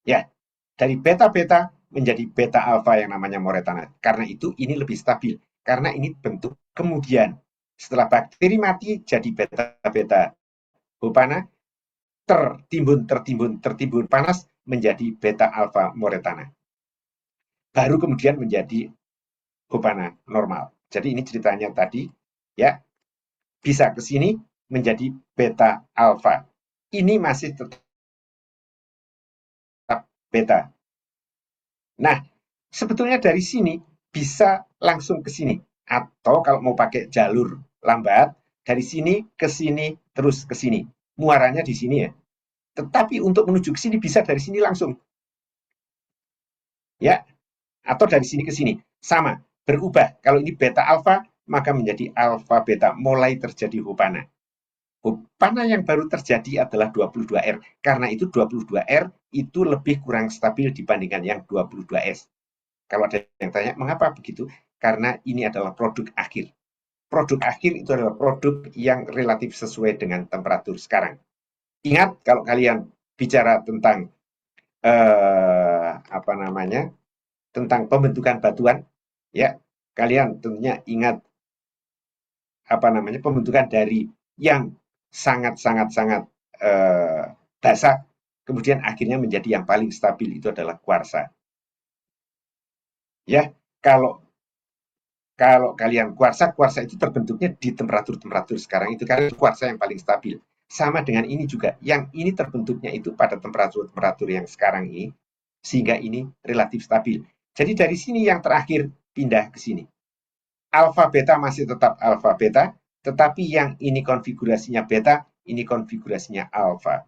Ya, dari beta-beta menjadi beta alfa yang namanya moretana. Karena itu ini lebih stabil. Karena ini bentuk kemudian. Setelah bakteri mati jadi beta-beta hopana, tertimbun panas menjadi beta alfa moretana. Baru kemudian menjadi hopana normal. Jadi ini ceritanya tadi, ya, bisa ke sini menjadi beta alfa. Ini masih tetap beta. Nah, sebetulnya dari sini bisa langsung ke sini. Atau kalau mau pakai jalur lambat, dari sini ke sini, terus ke sini. Muaranya di sini ya. Tetapi untuk menuju ke sini bisa dari sini langsung. Ya, atau dari sini ke sini. Sama, berubah. Kalau ini beta alfa, maka menjadi alfa beta. Mulai terjadi hopana. Hopana yang baru terjadi adalah 22R. Karena itu 22R itu lebih kurang stabil dibandingkan yang 22S. Kalau ada yang tanya, mengapa begitu? Karena ini adalah produk akhir. Produk akhir itu adalah produk yang relatif sesuai dengan temperatur sekarang. Ingat, kalau kalian bicara tentang apa namanya, tentang pembentukan batuan, ya, kalian tentunya ingat apa namanya, pembentukan dari yang sangat basah, kemudian akhirnya menjadi yang paling stabil itu adalah kuarsa. Ya, kalau kalau kalian kuarsa itu terbentuknya di temperatur-temperatur sekarang itu, karena itu kuarsa yang paling stabil. Sama dengan ini juga, yang ini terbentuknya itu pada temperatur-temperatur yang sekarang ini, sehingga ini relatif stabil. Jadi dari sini yang terakhir pindah ke sini. Alfa beta masih tetap alfa beta, tetapi yang ini konfigurasinya beta, ini konfigurasinya alfa.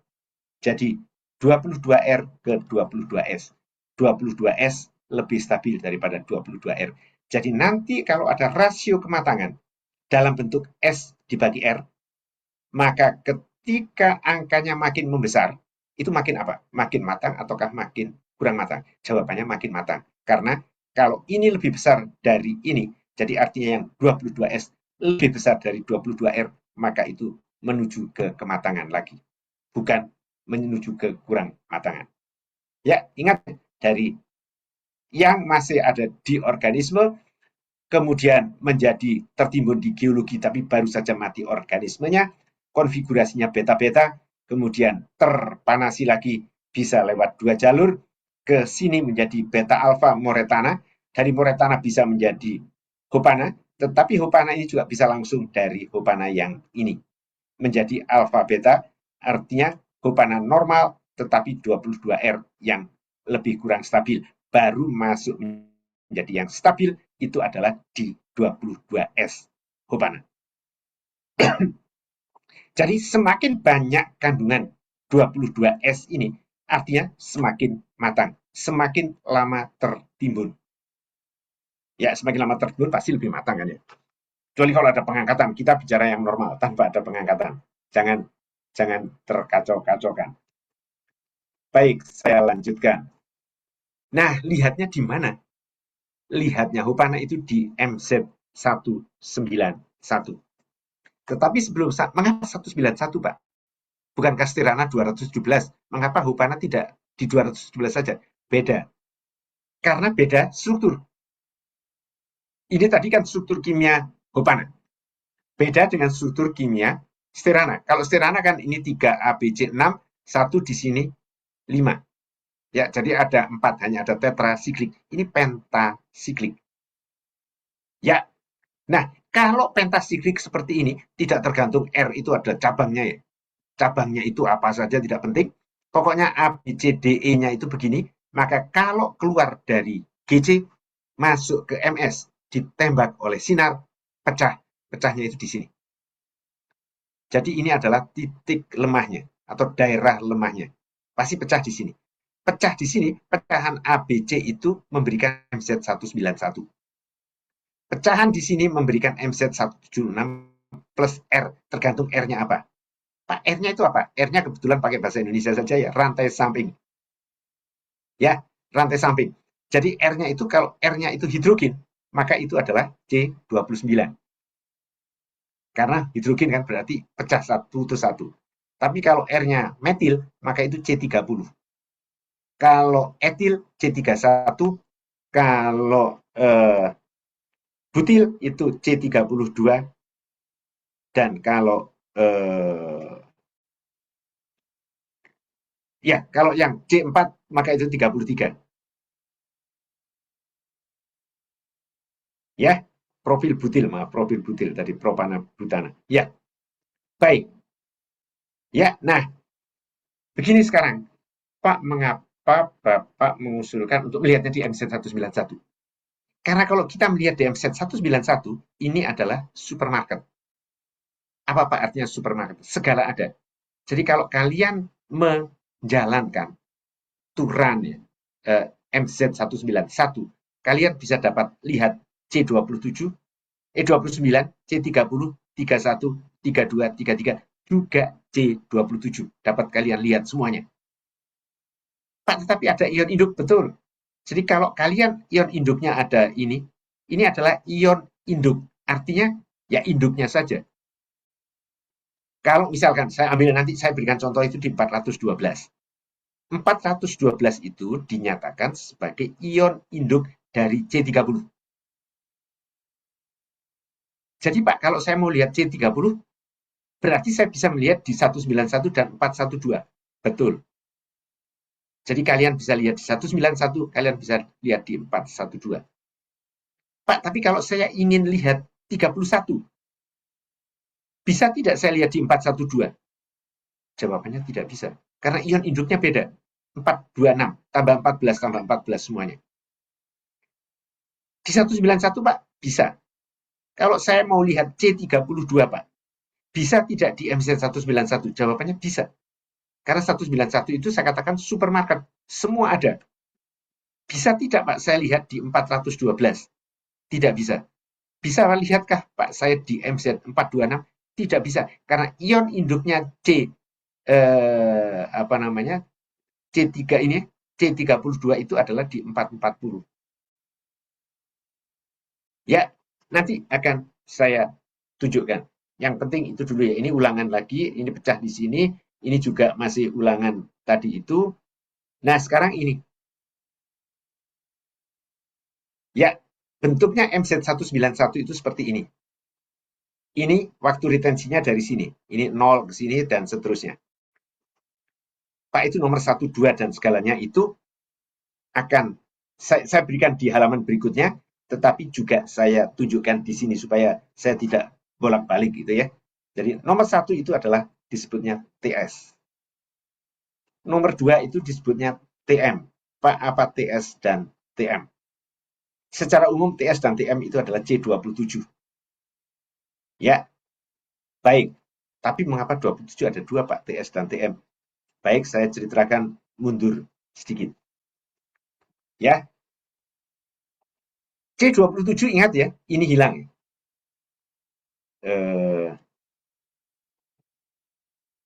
Jadi 22R ke 22S. 22S lebih stabil daripada 22R. Jadi nanti kalau ada rasio kematangan dalam bentuk S dibagi R, maka ketika angkanya makin membesar, itu makin apa? Makin matang ataukah makin kurang matang? Jawabannya makin matang. Karena kalau ini lebih besar dari ini, jadi artinya yang 22S lebih besar dari 22R, maka itu menuju ke kematangan lagi. Bukan menuju ke kurang matangan. Ya, ingat, dari yang masih ada di organisme, kemudian menjadi tertimbun di geologi tapi baru saja mati organismenya, konfigurasinya beta-beta, kemudian terpanasi lagi bisa lewat dua jalur, ke sini menjadi beta alfa moretana, dari moretana bisa menjadi hopana, tetapi hopana ini juga bisa langsung dari hopana yang ini menjadi alfa beta, artinya hopana normal tetapi 22R yang lebih kurang stabil, baru masuk menjadi yang stabil itu adalah di 22S hopana. Jadi semakin banyak kandungan 22S ini, artinya semakin matang, semakin lama tertimbun. Ya, semakin lama tertimbun pasti lebih matang kan ya. Kecuali kalau ada pengangkatan, kita bicara yang normal tanpa ada pengangkatan. Jangan jangan terkacau-kacaukan. Baik, saya lanjutkan. Nah, lihatnya di mana? Lihatnya hopana itu di MZ191. Tetapi sebelum, mengapa 191, Pak? Bukankah Stirana 217? Mengapa hopana tidak di 217 saja? Beda. Karena beda struktur. Ini tadi kan struktur kimia hopana. Beda dengan struktur kimia Stirana. Kalau Stirana kan ini 3 A, B, C, 6, 1 di sini, 5. Ya, jadi ada 4, hanya ada tetrasiklik. Ini pentasiklik. Ya, nah kalau pentasiklik seperti ini, tidak tergantung R itu ada cabangnya ya. Cabangnya itu apa saja tidak penting. Pokoknya A, B, C, D, E-nya itu begini. Maka kalau keluar dari GC, masuk ke MS, ditembak oleh sinar, pecah. Pecahnya itu di sini. Jadi ini adalah titik lemahnya atau daerah lemahnya. Pasti pecah di sini. Pecah di sini, pecahan ABC itu memberikan MZ191. Pecahan di sini memberikan MZ176 plus R, tergantung R-nya apa. Pak, R-nya itu apa? R-nya kebetulan pakai bahasa Indonesia saja ya, rantai samping. Ya, rantai samping. Jadi R-nya itu kalau R-nya itu hidrogen, maka itu adalah C29. Karena hidrogen kan berarti pecah satu itu satu. Tapi kalau R-nya metil, maka itu C30. Kalau etil C31, kalau butil itu C32, dan kalau ya kalau yang C4 maka itu 33. Ya, profil butil, maaf, profil butil tadi propana butana. Ya, baik. Ya, nah begini sekarang, Pak, mengapa Bapak mengusulkan untuk melihatnya di MZ191? Karena kalau kita melihat di MZ191, ini adalah supermarket. Apa Pak artinya supermarket? Segala ada. Jadi kalau kalian menjalankan turan ya, MZ191, kalian bisa dapat lihat C27, E29, C30, 31, 32, 33, juga C27. Dapat kalian lihat semuanya. Pak, tetapi ada ion induk, betul. Jadi kalau kalian ion induknya ada ini adalah ion induk. Artinya ya induknya saja. Kalau misalkan saya ambil nanti saya berikan contoh itu di 412. 412 itu dinyatakan sebagai ion induk dari C30. Jadi Pak, kalau saya mau lihat C30, berarti saya bisa melihat di 191 dan 412. Betul. Jadi kalian bisa lihat di 191, kalian bisa lihat di 412. Pak, tapi kalau saya ingin lihat 31, bisa tidak saya lihat di 412? Jawabannya tidak bisa. Karena ion induknya beda. 426 tambah 14 tambah 14 semuanya. Di 191 Pak, bisa. Kalau saya mau lihat C32 Pak, bisa tidak di MZ191? Jawabannya bisa. Karena 191 itu saya katakan supermarket. Semua ada. Bisa tidak Pak saya lihat di 412? Tidak bisa. Bisa lihatkah Pak saya di MZ426? Tidak bisa. Karena ion induknya apa namanya, C3 ini, C32 itu adalah di 440. Ya, nanti akan saya tunjukkan. Yang penting itu dulu ya. Ini ulangan lagi, ini pecah di sini, ini juga masih ulangan tadi itu. Nah, sekarang ini. Ya, bentuknya MZ191 itu seperti ini. Ini waktu retensinya dari sini. Ini 0 ke sini dan seterusnya. Pak, itu nomor 1, 2 dan segalanya itu akan saya berikan di halaman berikutnya, tetapi juga saya tunjukkan di sini supaya saya tidak bolak-balik gitu ya. Jadi nomor 1 itu adalah disebutnya TS. Nomor 2 itu disebutnya TM. Pak, apa TS dan TM? Secara umum TS dan TM itu adalah C27. Ya, baik. Tapi mengapa 27 ada dua Pak, TS dan TM? Baik, saya ceritakan mundur sedikit. Ya, C27 ingat ya, ini hilang.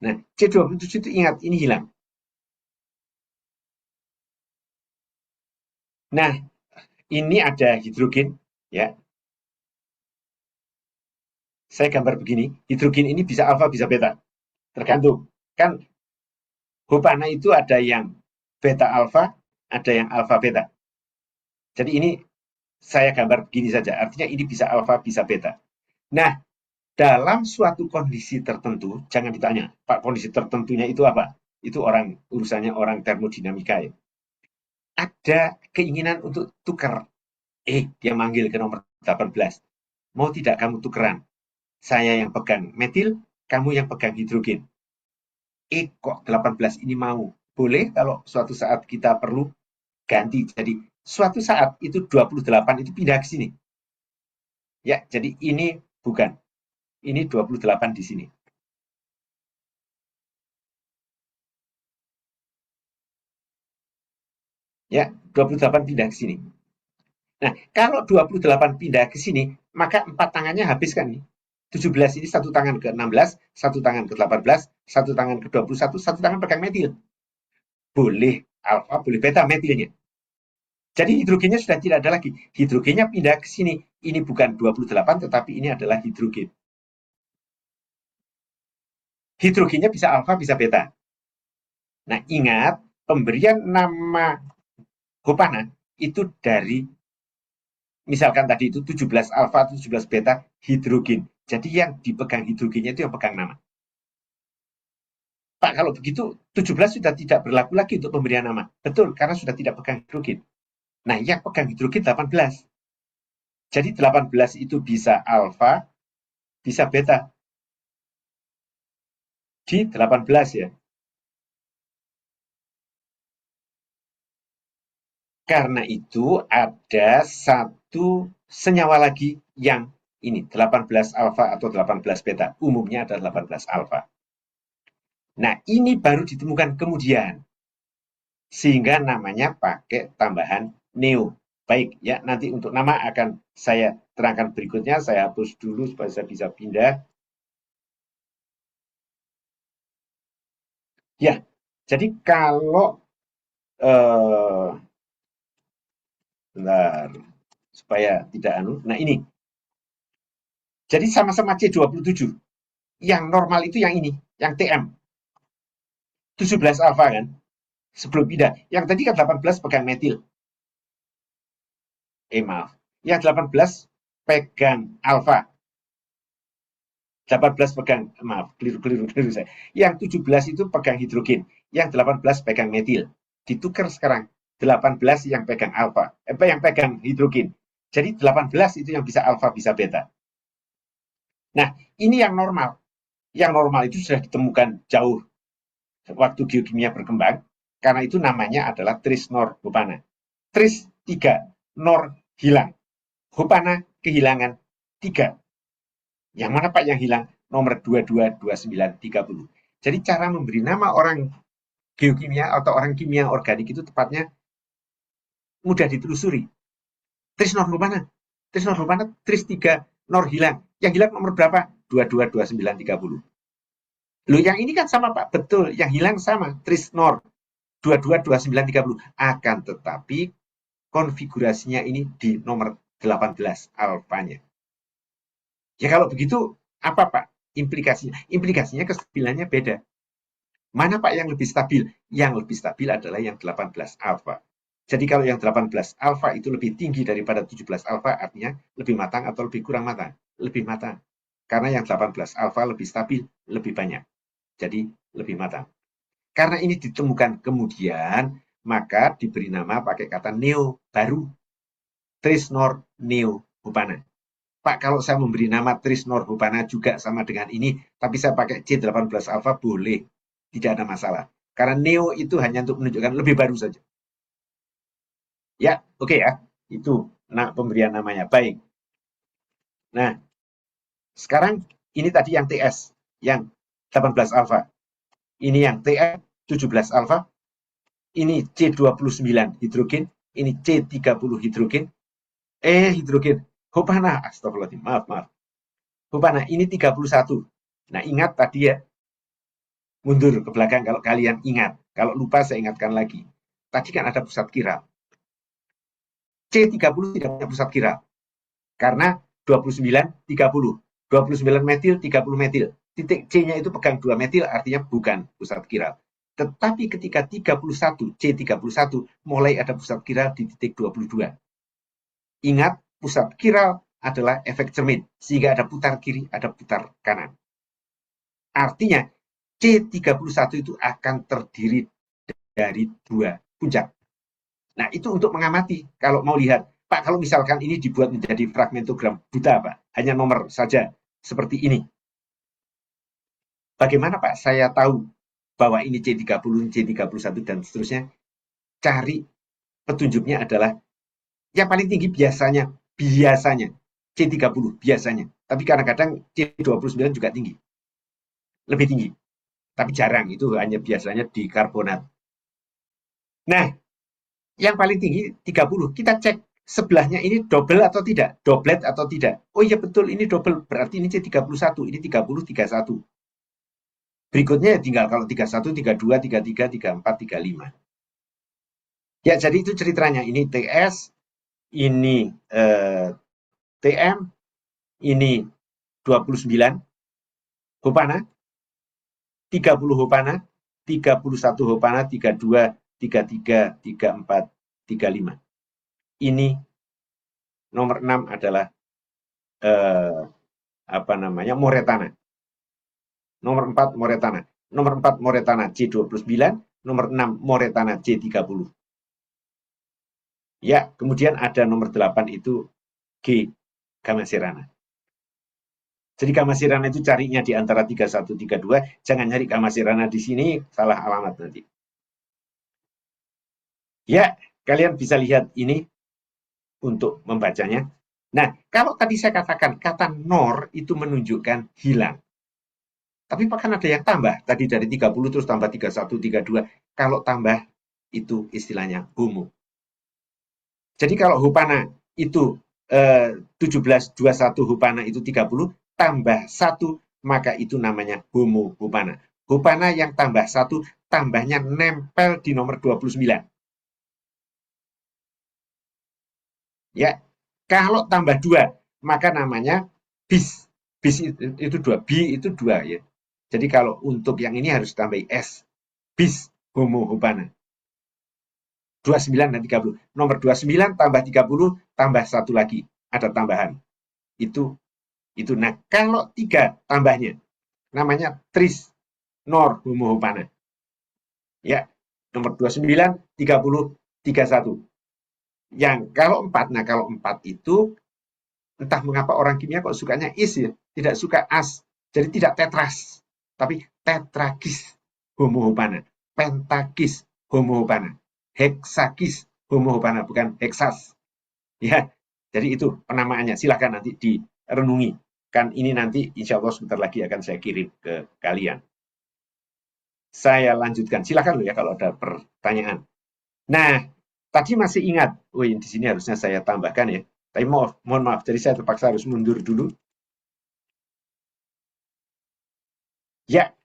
Nah, C27 itu ingat, ini hilang. Nah, ini ada hidrogen, ya. Saya gambar begini, hidrogen ini bisa alfa, bisa beta. Tergantung. Kan Hopana itu ada yang beta alfa, ada yang alfa beta. Jadi ini saya gambar begini saja, artinya ini bisa alfa, bisa beta. Nah, dalam suatu kondisi tertentu, jangan ditanya, Pak, kondisi tertentunya itu apa? itu urusannya orang termodinamika ya. Ada keinginan untuk tukar. Dia manggil ke nomor 18. Mau tidak kamu tukeran? Saya yang pegang metil, kamu yang pegang hidrogen. Kok 18 ini mau? Boleh kalau suatu saat kita perlu ganti. Jadi suatu saat itu 28 itu pindah ke sini. Ya, jadi ini bukan. Ini 28 di sini. Ya, 28 pindah ke sini. Nah, kalau 28 pindah ke sini, maka 4 tangannya habis kan nih. 17 ini satu tangan ke 16, satu tangan ke 18, satu tangan ke 21, satu tangan pegang metil. Boleh alfa, boleh beta metilnya. Jadi hidrogennya sudah tidak ada lagi. Hidrogennya pindah ke sini. Ini bukan 28, tetapi ini adalah hidrogen. Hidrogennya bisa alfa, bisa beta. Nah, ingat, pemberian nama Hopana itu dari, misalkan tadi itu 17 alfa, 17 beta, hidrogen. Jadi yang dipegang hidrogennya itu yang pegang nama. Pak, kalau begitu 17 sudah tidak berlaku lagi untuk pemberian nama. Betul, karena sudah tidak pegang hidrogen. Nah, yang pegang hidrogen 18. Jadi 18 itu bisa alfa, bisa beta. Di 18 ya. Karena itu ada satu senyawa lagi yang ini 18 alfa atau 18 beta. Umumnya ada 18 alfa. Nah, ini baru ditemukan kemudian. Sehingga namanya pakai tambahan neo. Baik, ya nanti untuk nama akan saya terangkan berikutnya. Saya hapus dulu supaya saya bisa pindah. Ya, jadi kalau bentar, supaya tidak anu. Nah ini, jadi sama-sama C27. Yang normal itu yang ini, yang TM. 17 alfa kan, sebelum pindah. Yang tadi kan 18 pegang metil. Maaf. Yang 18 pegang alfa. 18 pegang, maaf, keliru saya. Yang 17 itu pegang hidrogen. Yang 18 pegang metil. Ditukar sekarang. 18 yang pegang alfa. Yang pegang hidrogen. Jadi 18 itu yang bisa alfa, bisa beta. Nah, ini yang normal. Yang normal itu sudah ditemukan jauh waktu geokimia berkembang. Karena itu namanya adalah tris nor hopana. Tris 3, nor hilang. Hopana kehilangan 3. Yang mana Pak yang hilang? Nomor 22, 29, 30. Jadi cara memberi nama orang geokimia atau orang kimia organik itu tepatnya mudah ditelusuri. Tris nor mana? Tris nor mana? Tris 3, nor hilang. Yang hilang nomor berapa? 22, 29, 30. Loh, yang ini kan sama Pak, betul. Yang hilang sama, tris nor 22, 29, 30. Akan tetapi konfigurasinya ini di nomor 18 alfanya. Ya kalau begitu, apa Pak implikasinya? Implikasinya kestabilannya beda. Mana Pak yang lebih stabil? Yang lebih stabil adalah yang 18 alfa. Jadi kalau yang 18 alfa itu lebih tinggi daripada 17 alfa, artinya lebih matang atau lebih kurang matang? Lebih matang. Karena yang 18 alfa lebih stabil, lebih banyak. Jadi lebih matang. Karena ini ditemukan kemudian, maka diberi nama pakai kata neo, baru. Trisnor neo Hupana. Pak, kalau saya memberi nama Trisnor Hupana juga sama dengan ini, tapi saya pakai C18 alpha, boleh. Tidak ada masalah. Karena neo itu hanya untuk menunjukkan lebih baru saja. Ya, oke ya. Itu pemberian namanya. Baik. Nah, sekarang ini tadi yang TS, yang 18 alpha. Ini yang TM 17 alpha. Ini C29 hidrogen. Ini C30 hidrogen. Hidrogen. Hopana, astagfirullahaladzim, maaf. Hopana, ini 31. Nah, ingat tadi ya, mundur ke belakang kalau kalian ingat. Kalau lupa saya ingatkan lagi. Tadi kan ada pusat kiral. C30 tidak punya pusat kiral. Karena 29, 30. 29 metil, 30 metil. Titik C-nya itu pegang 2 metil, artinya bukan pusat kiral. Tetapi ketika 31, C31, mulai ada pusat kiral di titik 22. Ingat, pusat kiral adalah efek cermin. Sehingga ada putar kiri, ada putar kanan. Artinya, C31 itu akan terdiri dari 2 puncak. Nah, itu untuk mengamati. Kalau mau lihat, Pak, kalau misalkan ini dibuat menjadi fragmentogram buta, Pak, hanya nomor saja seperti ini. Bagaimana, Pak, saya tahu bahwa ini C30, C31, dan seterusnya? Cari petunjuknya adalah yang paling tinggi biasanya C30 biasanya. Tapi kadang-kadang C29 juga tinggi, lebih tinggi. Tapi jarang, itu hanya biasanya di karbonat. Nah, yang paling tinggi 30. Kita cek sebelahnya ini double atau tidak, doblet atau tidak. Oh iya betul, ini double, berarti ini C31, ini 30, 31. Berikutnya ya tinggal kalau 31, 32, 33, 34, 35. Ya, jadi itu ceritanya. Ini TS, ini TM, ini 29 Hopana, 30 Hopana, 31 Hopana, 32, 33, 34, 35. Ini nomor 6 adalah eh, apa namanya, Moretana. Nomor 4 Moretana. Nomor 4 Moretana C29, nomor 6 Moretana C30. Ya, kemudian ada nomor 8 itu G Gamasirana. Jadi Gamasirana itu carinya di antara 31, 32, jangan nyari Gamasirana di sini, salah alamat nanti. Ya, kalian bisa lihat ini untuk membacanya. Nah, kalau tadi saya katakan kata nor itu menunjukkan hilang. Tapi kan ada yang tambah. Tadi dari 30 terus tambah 31, 32. Kalau tambah itu istilahnya homo. Jadi kalau Hupana itu 1721 Hupana itu 30 tambah 1 maka itu namanya homo Hupana. Hupana yang tambah 1 tambahnya nempel di nomor 29. Ya. Kalau tambah 2 maka namanya bis. Bis itu 2, bi itu 2 ya. Jadi kalau untuk yang ini harus tambah s. Bis homo Hupana. 29 dan 30. Nomor 29 tambah 30 tambah 1 lagi. Ada tambahan. Itu. Nah, kalau 3 tambahnya namanya tris nor homo hopana. Ya. Nomor 29, 30, 31. Yang kalau 4, nah kalau 4 itu entah mengapa orang kimia kok sukanya is ya, tidak suka as. Jadi tidak tetras, tapi tetrakis homo hopana, pentakis homo hopana, heksakis homo hopana, bukan heksas. Ya, jadi itu penamaannya. Silahkan nanti direnungi. Kan ini nanti insya Allah sebentar lagi akan saya kirim ke kalian. Saya lanjutkan. Silahkan loh ya kalau ada pertanyaan. Nah, tadi masih ingat. Oh, di sini harusnya saya tambahkan ya. Tapi mohon maaf. Jadi saya terpaksa harus mundur dulu. Ya,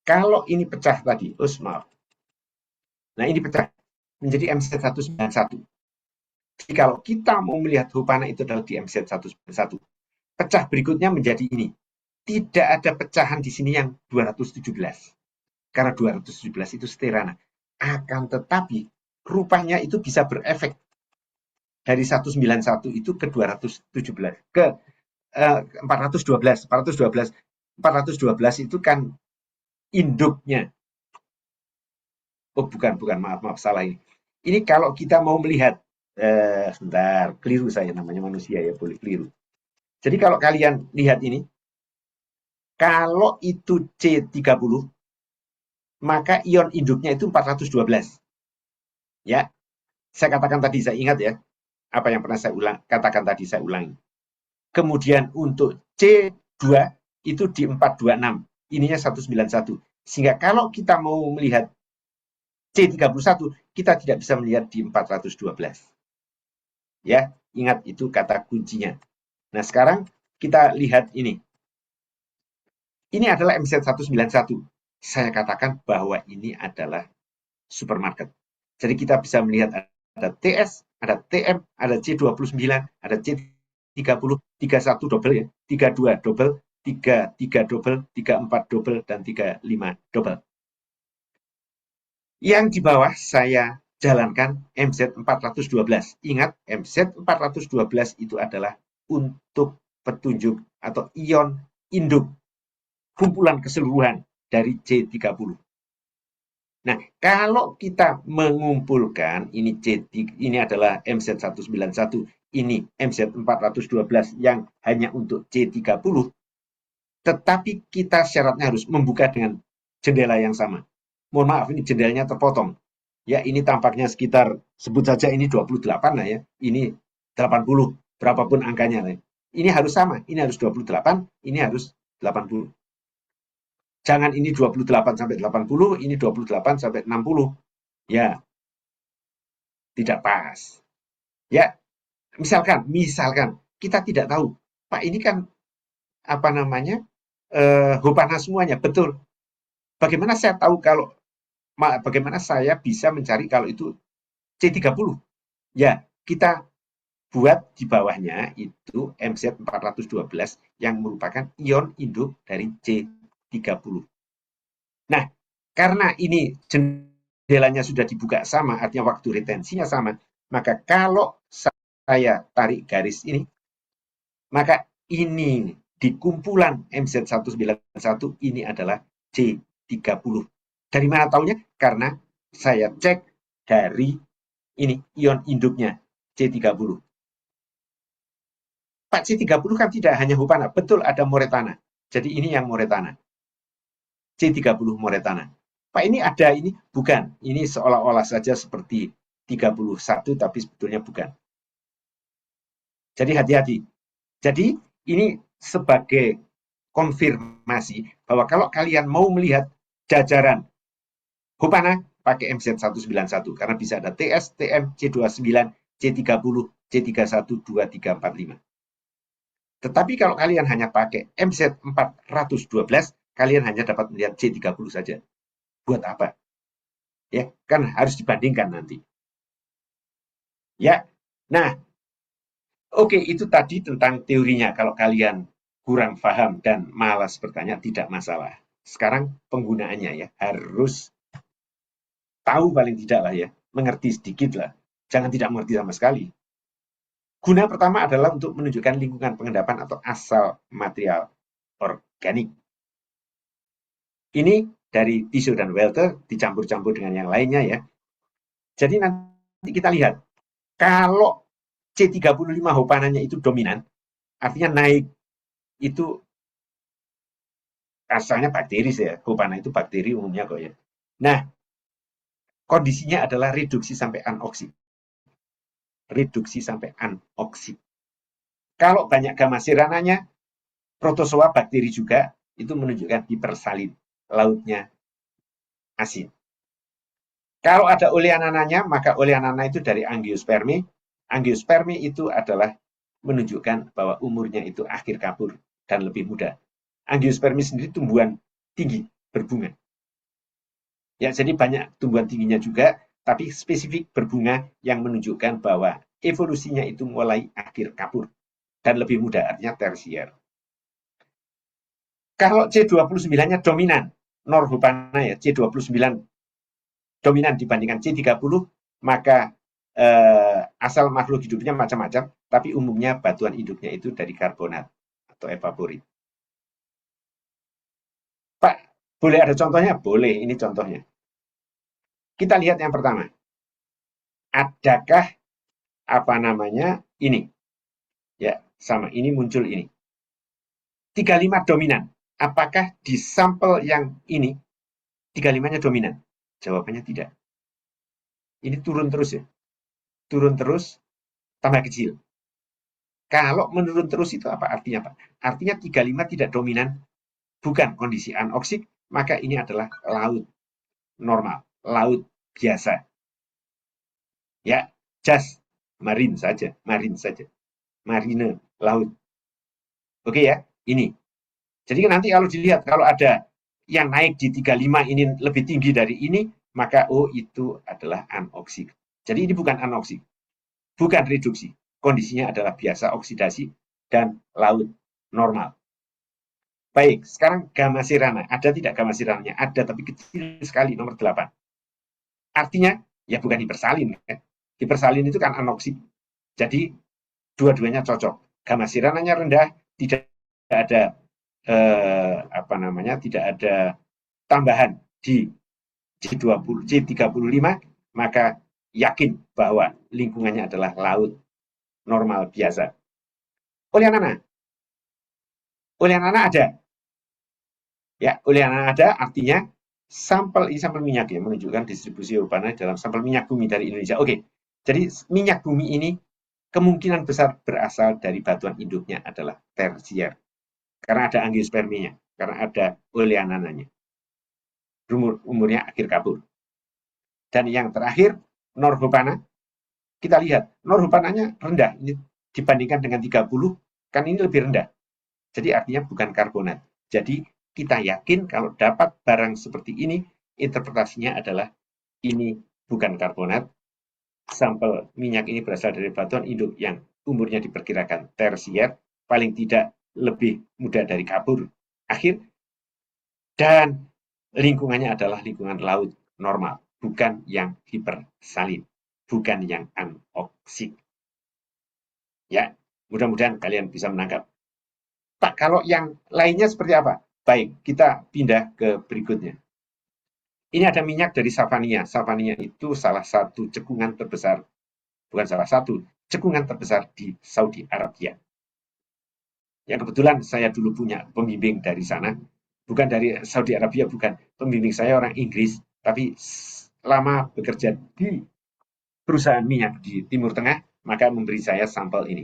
kalau ini pecah tadi. Oh, maaf. Nah, ini pecah menjadi MZ191. Jadi kalau kita mau melihat Hupana itu adalah di MZ191. Pecah berikutnya menjadi ini. Tidak ada pecahan di sini yang 217. Karena 217 itu Sterana. Akan tetapi rupanya itu bisa berefek dari 191 itu ke 217 ke 412 412 412 itu kan induknya. Oh bukan maaf salah ini. Ini kalau kita mau melihat sebentar, keliru saya, namanya manusia ya, boleh keliru. Jadi kalau kalian lihat ini, kalau itu C30 maka ion induknya itu 412. Ya, saya katakan tadi, saya ingat ya, apa yang pernah saya katakan tadi, saya ulangi. Kemudian untuk C2 itu di 426, ininya 191. Sehingga kalau kita mau melihat C31, kita tidak bisa melihat di 412. Ya, ingat itu kata kuncinya. Nah, sekarang kita lihat ini. Ini adalah MZ191. Saya katakan bahwa ini adalah supermarket. Jadi kita bisa melihat ada TS, ada TM, ada C29, ada C30, 31 double ya, 32 double, 33 double, 34 double, dan 35 double. Yang di bawah saya jalankan MZ412. Ingat, MZ412 itu adalah untuk petunjuk atau ion induk. kumpulan keseluruhan dari C30. Nah, kalau kita mengumpulkan ini adalah MZ191, ini MZ412 yang hanya untuk C30, tetapi kita syaratnya harus membuka dengan jendela yang sama. Mohon maaf, ini jendelanya terpotong. Ya, ini tampaknya sekitar, sebut saja ini 28 lah ya, ini 80, berapapun angkanya. Ini harus sama, ini harus 28, ini harus 80. Jangan ini 28 sampai 80, ini 28 sampai 60. Ya, tidak pas. Ya, misalkan kita tidak tahu, Pak ini kan apa namanya, Hopana semuanya, betul. Bagaimana saya tahu kalau, bagaimana saya bisa mencari kalau itu C30? Ya, kita buat di bawahnya itu MZ412 yang merupakan ion induk dari C30. Nah, karena ini jendelanya sudah dibuka sama, artinya waktu retensinya sama, maka kalau saya tarik garis ini, maka ini di kumpulan MZ191 ini adalah C30. Dari mana taunya? Karena saya cek dari ini ion induknya C30. Pak C30 kan tidak hanya Hopana, betul ada Moretana. Jadi ini yang Moretana. C30 Moretana. Pak ini ada ini? Bukan. Ini seolah-olah saja seperti 31 tapi sebetulnya bukan. Jadi hati-hati. Jadi ini sebagai konfirmasi bahwa kalau kalian mau melihat jajaran Hopana, pakai MZ191 karena bisa ada TS, TM, C29, C30, C31, 2, 3, 4, 5. Tetapi kalau kalian hanya pakai MZ412, kalian hanya dapat melihat C30 saja. Buat apa? Ya, kan harus dibandingkan nanti. Ya. Nah, oke, itu tadi tentang teorinya. Kalau kalian kurang paham dan malas bertanya, tidak masalah. Sekarang penggunaannya ya, harus tahu paling tidak lah ya, mengerti sedikit lah. Jangan tidak mengerti sama sekali. Guna pertama adalah untuk menunjukkan lingkungan pengendapan atau asal material organik. Ini dari Tissot dan Welter dicampur-campur dengan yang lainnya ya. Jadi nanti kita lihat, kalau C35 Hopananya itu dominan, artinya naik itu asalnya bakteri ya. Hopana itu bakteri umumnya kok ya. Nah, kondisinya adalah reduksi sampai anoksik. Reduksi sampai anoksik. Kalau banyak gamma sirananya, protozoa bakteri juga, itu menunjukkan hipersalin. Lautnya asin. Kalau ada oleanananya, maka oleanana itu dari angiospermi. Angiospermi itu adalah menunjukkan bahwa umurnya itu akhir kapur dan lebih muda. Angiospermi sendiri tumbuhan tinggi, berbunga. Ya, jadi banyak tumbuhan tingginya juga, tapi spesifik berbunga yang menunjukkan bahwa evolusinya itu mulai akhir kapur dan lebih muda, artinya tersier. Kalau C29-nya dominan, Norhopana ya, C29 dominan dibandingkan C30, maka asal makhluk hidupnya macam-macam, tapi umumnya batuan hidupnya itu dari karbonat atau evaporit. Pak, boleh ada contohnya? Boleh, ini contohnya. Kita lihat yang pertama. Adakah apa namanya ini? Ya, sama. Ini muncul ini. 35 dominan. Apakah di sampel yang ini 35-nya dominan? Jawabannya tidak. Ini turun terus ya. Turun terus, tambah kecil. Kalau menurun terus itu apa artinya, Pak? Artinya 35 tidak dominan, bukan kondisi anoksik, maka ini adalah laut normal, laut biasa. Ya, just marine saja, marine, laut. Oke ya, ini. Jadi nanti kalau dilihat, kalau ada yang naik di 35 ini lebih tinggi dari ini, maka oh itu adalah anoksik. Jadi ini bukan anoksik, bukan reduksi. Kondisinya adalah biasa oksidasi dan laut normal. Baik, sekarang gamma sirana. Ada tidak gamma sirananya? Ada, tapi kecil sekali, nomor 8. Artinya, ya bukan hipersalin. Ya. Hipersalin itu kan anoksik. Jadi, dua-duanya cocok. Gamma sirananya rendah, tidak ada apa namanya, tidak ada tambahan di J20, J35, maka yakin bahwa lingkungannya adalah laut normal biasa. Oleanana, oleanana ada. Ya, oleanana ada artinya sampel ini sampel minyak ya, menunjukkan distribusi urbana dalam sampel minyak bumi dari Indonesia. Oke, jadi minyak bumi ini kemungkinan besar berasal dari batuan induknya adalah tersier. Karena ada angiosperminya, karena ada oleanananya. Umurnya akhir kabur. Dan yang terakhir, Norhopana. Kita lihat, Norhopananya rendah. Ini dibandingkan dengan 30, kan ini lebih rendah. Jadi artinya bukan karbonat. Jadi kita yakin kalau dapat barang seperti ini, interpretasinya adalah ini bukan karbonat. Sampel minyak ini berasal dari batuan induk yang umurnya diperkirakan tersier, paling tidak lebih muda dari kapur akhir, dan lingkungannya adalah lingkungan laut normal, bukan yang hipersalin, bukan yang anoksik. Ya, mudah-mudahan kalian bisa menangkap. Pak, kalau yang lainnya seperti apa? Baik, kita pindah ke berikutnya. Ini ada minyak dari Savania. Savania itu salah satu cekungan terbesar, bukan salah satu, cekungan terbesar di Saudi Arabia. Yang kebetulan saya dulu punya pembimbing dari sana, bukan dari Saudi Arabia, bukan. Pembimbing saya orang Inggris, tapi lama bekerja di perusahaan minyak di Timur Tengah, maka memberi saya sampel ini.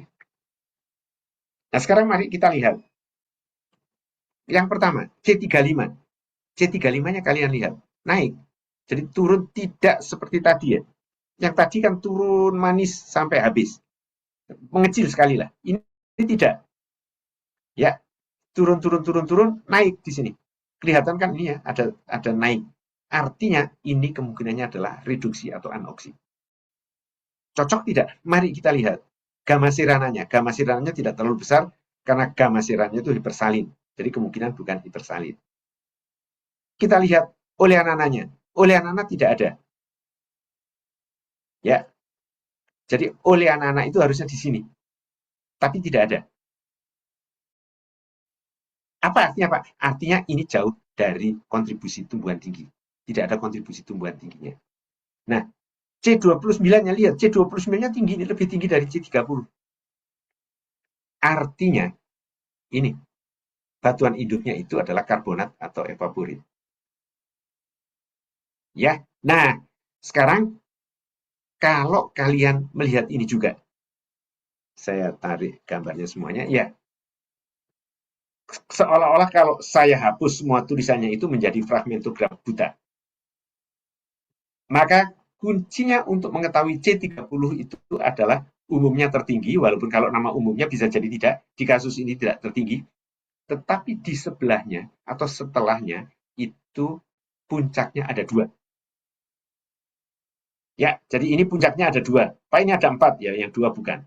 Nah, sekarang mari kita lihat. Yang pertama, C35. C35-nya kalian lihat, naik. Jadi turun tidak seperti tadi ya. Yang tadi kan turun manis sampai habis. Mengecil sekali lah. Ini tidak. Ya, turun, naik di sini. Kelihatan kan ini ya, ada naik. Artinya ini kemungkinannya adalah reduksi atau anoksi. Cocok tidak? Mari kita lihat. Gamma sirananya. Gamma sirananya tidak terlalu besar karena gamma sirananya itu hipersalin. Jadi kemungkinan bukan hipersalin. Kita lihat oleanananya. Oleanana tidak ada. Ya. Jadi oleanana itu harusnya di sini. Tapi tidak ada. Apa artinya, Pak? Artinya ini jauh dari kontribusi tumbuhan tinggi. Tidak ada kontribusi tumbuhan tingginya. Nah, C29-nya lihat, C29-nya tinggi, lebih tinggi dari C30. Artinya, ini, batuan induknya itu adalah karbonat atau evaporit. Ya, nah, sekarang kalau kalian melihat ini juga, saya tarik gambarnya semuanya, ya, seolah-olah kalau saya hapus semua tulisannya itu menjadi fragmentogram buta. Maka kuncinya untuk mengetahui C30 itu adalah umumnya tertinggi, walaupun kalau nama umumnya bisa jadi tidak, di kasus ini tidak tertinggi, tetapi di sebelahnya atau setelahnya itu puncaknya ada dua. Ya, jadi ini puncaknya ada dua. Pak, ini ada empat ya, yang dua bukan.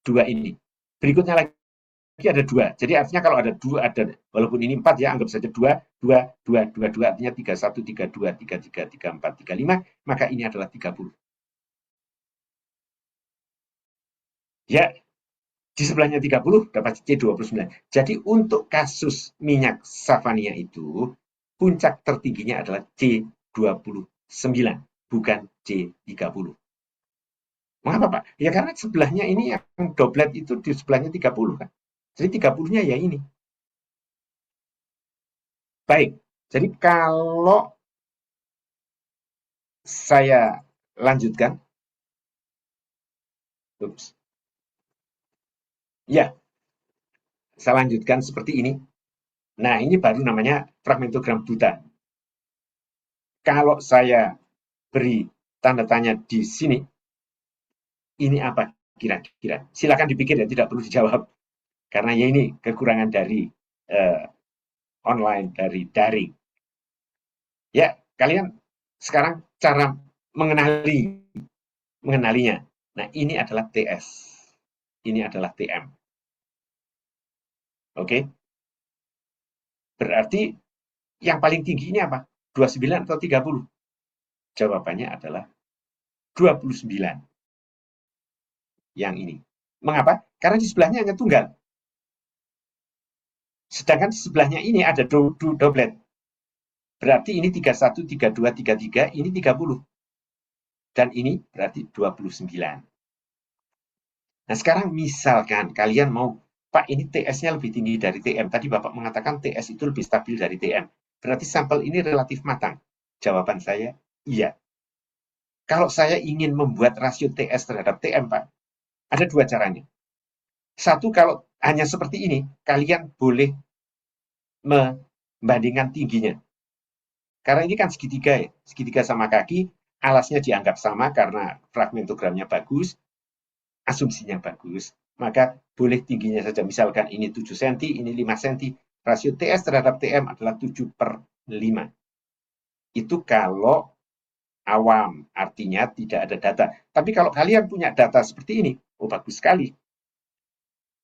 Dua ini. Berikutnya lagi ada dua. Jadi artinya kalau ada dua, ada walaupun ini empat ya, anggap saja dua, dua, dua, dua, dua, artinya 31, 32, 33, 34, 35, maka ini adalah 30. Ya, di sebelahnya 30 dapat C29. Jadi untuk kasus minyak Savania itu, puncak tertingginya adalah C29, bukan C30. Mengapa, Pak? Ya karena sebelahnya ini yang doblet itu di sebelahnya 30 kan. Jadi 30-nya ya ini. Baik. Jadi kalau saya lanjutkan, ups, ya, saya lanjutkan seperti ini. Nah, ini baru namanya fragmentogram buta. Kalau saya beri tanda tanya di sini, ini apa kira-kira? Silakan dipikir ya, tidak perlu dijawab. Karena ya ini kekurangan dari uh, online, dari daring. Ya, kalian sekarang cara mengenalinya. Nah, ini adalah TS. Ini adalah TM. Oke? Berarti yang paling tinggi ini apa? 29 atau 30? Jawabannya adalah 29. Yang ini. Mengapa? Karena di sebelahnya hanya tunggal. Sedangkan di sebelahnya ini ada doblet. Berarti ini 31, 32, 33, ini 30. Dan ini berarti 29. Nah, sekarang misalkan kalian mau, Pak, ini TS-nya lebih tinggi dari TM. Tadi Bapak mengatakan TS itu lebih stabil dari TM. Berarti sampel ini relatif matang. Jawaban saya, iya. Kalau saya ingin membuat rasio TS terhadap TM, Pak, ada dua caranya. Satu, kalau hanya seperti ini, kalian boleh membandingkan tingginya. Karena ini kan segitiga ya, segitiga sama kaki, alasnya dianggap sama karena fragmentogramnya bagus, asumsinya bagus, maka boleh tingginya saja. Misalkan ini 7 cm, ini 5 cm, rasio TS terhadap TM adalah 7/5. Itu kalau awam, artinya tidak ada data. Tapi kalau kalian punya data seperti ini, oh bagus sekali.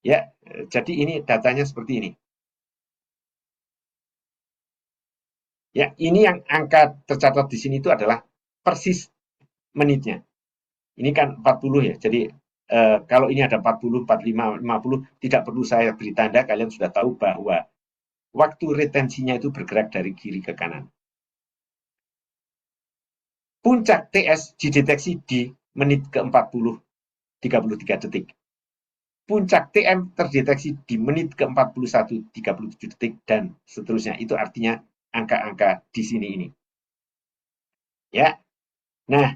Ya, jadi ini datanya seperti ini. Ya, ini yang angka tercatat di sini itu adalah persis menitnya. Ini kan 40 ya. Jadi kalau ini ada 40, 45, 50, tidak perlu saya beri tanda, kalian sudah tahu bahwa waktu retensinya itu bergerak dari kiri ke kanan. Puncak TS dideteksi di menit ke-40, 33 detik. Puncak TM terdeteksi di menit ke-41, 37 detik, dan seterusnya. Itu artinya angka-angka di sini ini. Ya. Nah,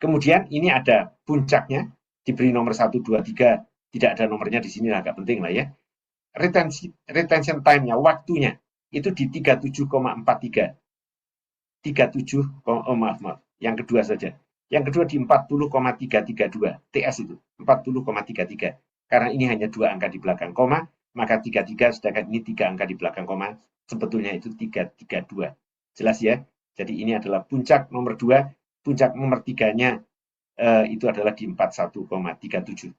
kemudian ini ada puncaknya, diberi nomor 1, 2, 3, tidak ada nomornya di sini, agak penting lah ya. Retention time-nya, waktunya, itu di 37,43. 37, oh maaf, yang kedua saja. Yang kedua di 40,332, TS itu, 40,33. Karena ini hanya dua angka di belakang koma, maka 33, sedangkan ini tiga angka di belakang koma, sebetulnya itu 332. Jelas ya? Jadi ini adalah puncak nomor 2, puncak nomor 3-nya itu adalah di 41,37.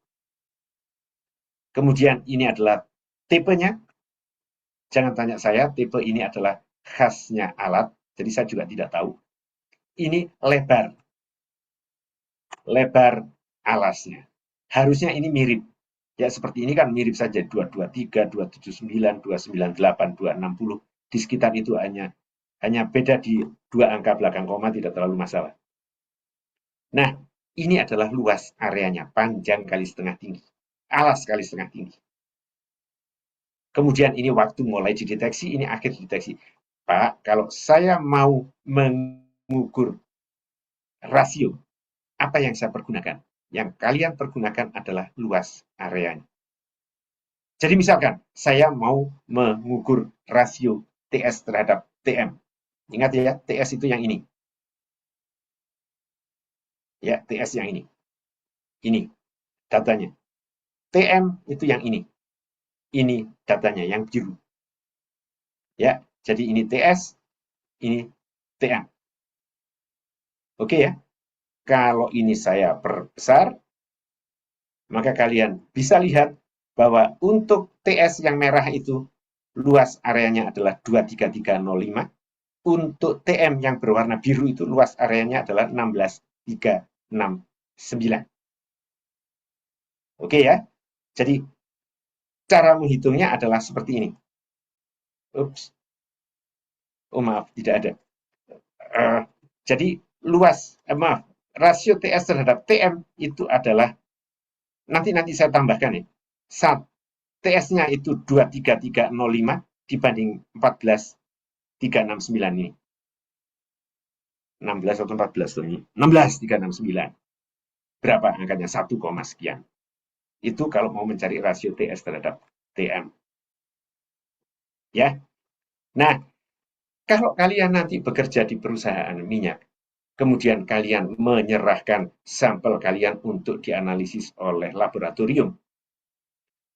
Kemudian ini adalah tipenya. Jangan tanya saya, tipe ini adalah khasnya alat, jadi saya juga tidak tahu. Ini lebar alasnya. Harusnya ini mirip. Ya seperti ini kan mirip saja, 223, 279, 298, 260. Di sekitar itu hanya beda di dua angka belakang koma, tidak terlalu masalah. Nah, ini adalah luas areanya, panjang kali setengah tinggi. Alas kali setengah tinggi. Kemudian ini waktu mulai dideteksi, ini akhir dideteksi. Pak, kalau saya mau mengukur rasio, apa yang saya pergunakan? Yang kalian pergunakan adalah luas areanya. Jadi misalkan saya mau mengukur rasio TS terhadap TM. Ingat ya, TS itu yang ini. Ya, TS yang ini. Ini datanya. TM itu yang ini. Ini datanya yang biru. Ya, jadi ini TS, ini TM. Oke ya. Kalau ini saya perbesar, maka kalian bisa lihat bahwa untuk TS yang merah itu luas areanya adalah 23305. Untuk TM yang berwarna biru itu luas areanya adalah 16369. Oke ya. Jadi cara menghitungnya adalah seperti ini. Ups. Oh maaf, tidak ada. Jadi maaf, rasio TS terhadap TM itu adalah nanti saya tambahkan ya. TS-nya itu 23305 dibanding 14369 ini. 16 atau 14 ini. 16369. Berapa angkanya? 1, sekian. Itu kalau mau mencari rasio TS terhadap TM. Ya. Nah, kalau kalian nanti bekerja di perusahaan minyak, kemudian kalian menyerahkan sampel kalian untuk dianalisis oleh laboratorium,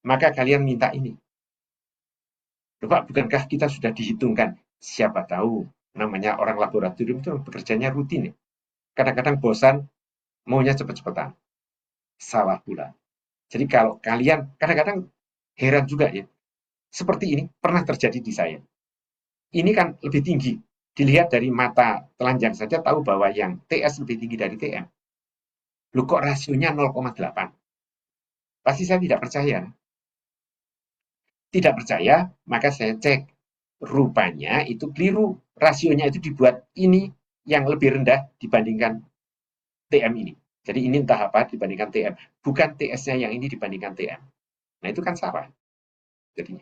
maka kalian minta ini. Pak, bukankah kita sudah dihitungkan? Siapa tahu, namanya orang laboratorium itu bekerjanya rutin. Ya. Kadang-kadang bosan, maunya cepat-cepatan. Salah pula. Jadi kalau kalian, kadang-kadang heran juga ya, seperti ini pernah terjadi di saya. Ini kan lebih tinggi. Dilihat dari mata telanjang saja tahu bahwa yang TS lebih tinggi dari TM. Loh kok rasionya 0,8? Pasti saya tidak percaya. Tidak percaya, maka saya cek. Rupanya itu keliru. Rasionya itu dibuat ini yang lebih rendah dibandingkan TM ini. Jadi ini entah apa dibandingkan TM. Bukan TS-nya yang ini dibandingkan TM. Nah itu kan salah. Jadinya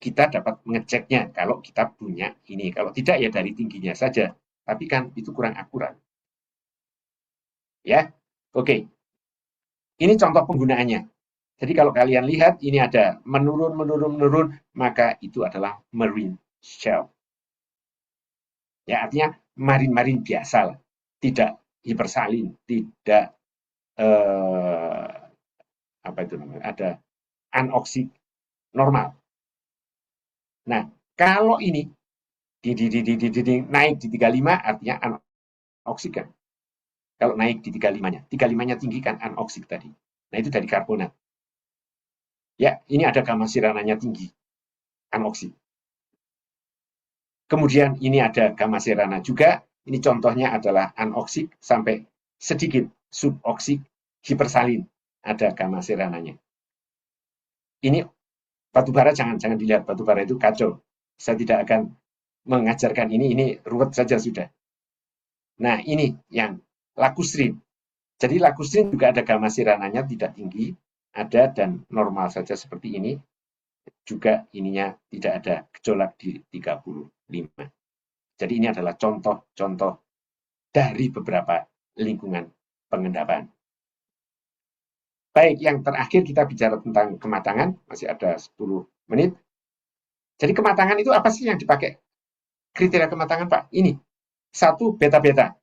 kita dapat mengeceknya kalau kita punya ini. Kalau tidak ya dari tingginya saja. Tapi kan itu kurang akurat. Ya, oke. Ini contoh penggunaannya. Jadi kalau kalian lihat ini ada menurun, menurun, menurun, maka itu adalah marine shell. Ya, artinya marin-marin biasa lah. Tidak hipersalin, tidak apa itu namanya? Ada anoksik normal. Nah, kalau ini naik di 35 artinya anoksik kan. Kalau naik di 35-nya, 35-nya tinggi kan anoksik tadi. Nah, itu dari karbonat. Ya, ini ada gamma sirananya tinggi, anoksik. Kemudian ini ada gamma serana juga. Ini contohnya adalah anoksik sampai sedikit suboksik hipersalin. Ada gamma serananya. Ini batu bara jangan dilihat, batu bara itu kacau. Saya tidak akan mengajarkan ini ruwet saja sudah. Nah, ini yang lacustrin. Jadi lacustrin juga ada gamma sirananya tidak tinggi, ada dan normal saja seperti ini. Juga ininya tidak ada gejolak di 35. Jadi ini adalah contoh-contoh dari beberapa lingkungan pengendapan. Baik, yang terakhir kita bicara tentang kematangan, masih ada 10 menit. Jadi kematangan itu apa sih yang dipakai? Kriteria kematangan, Pak? Ini. Satu, beta-beta.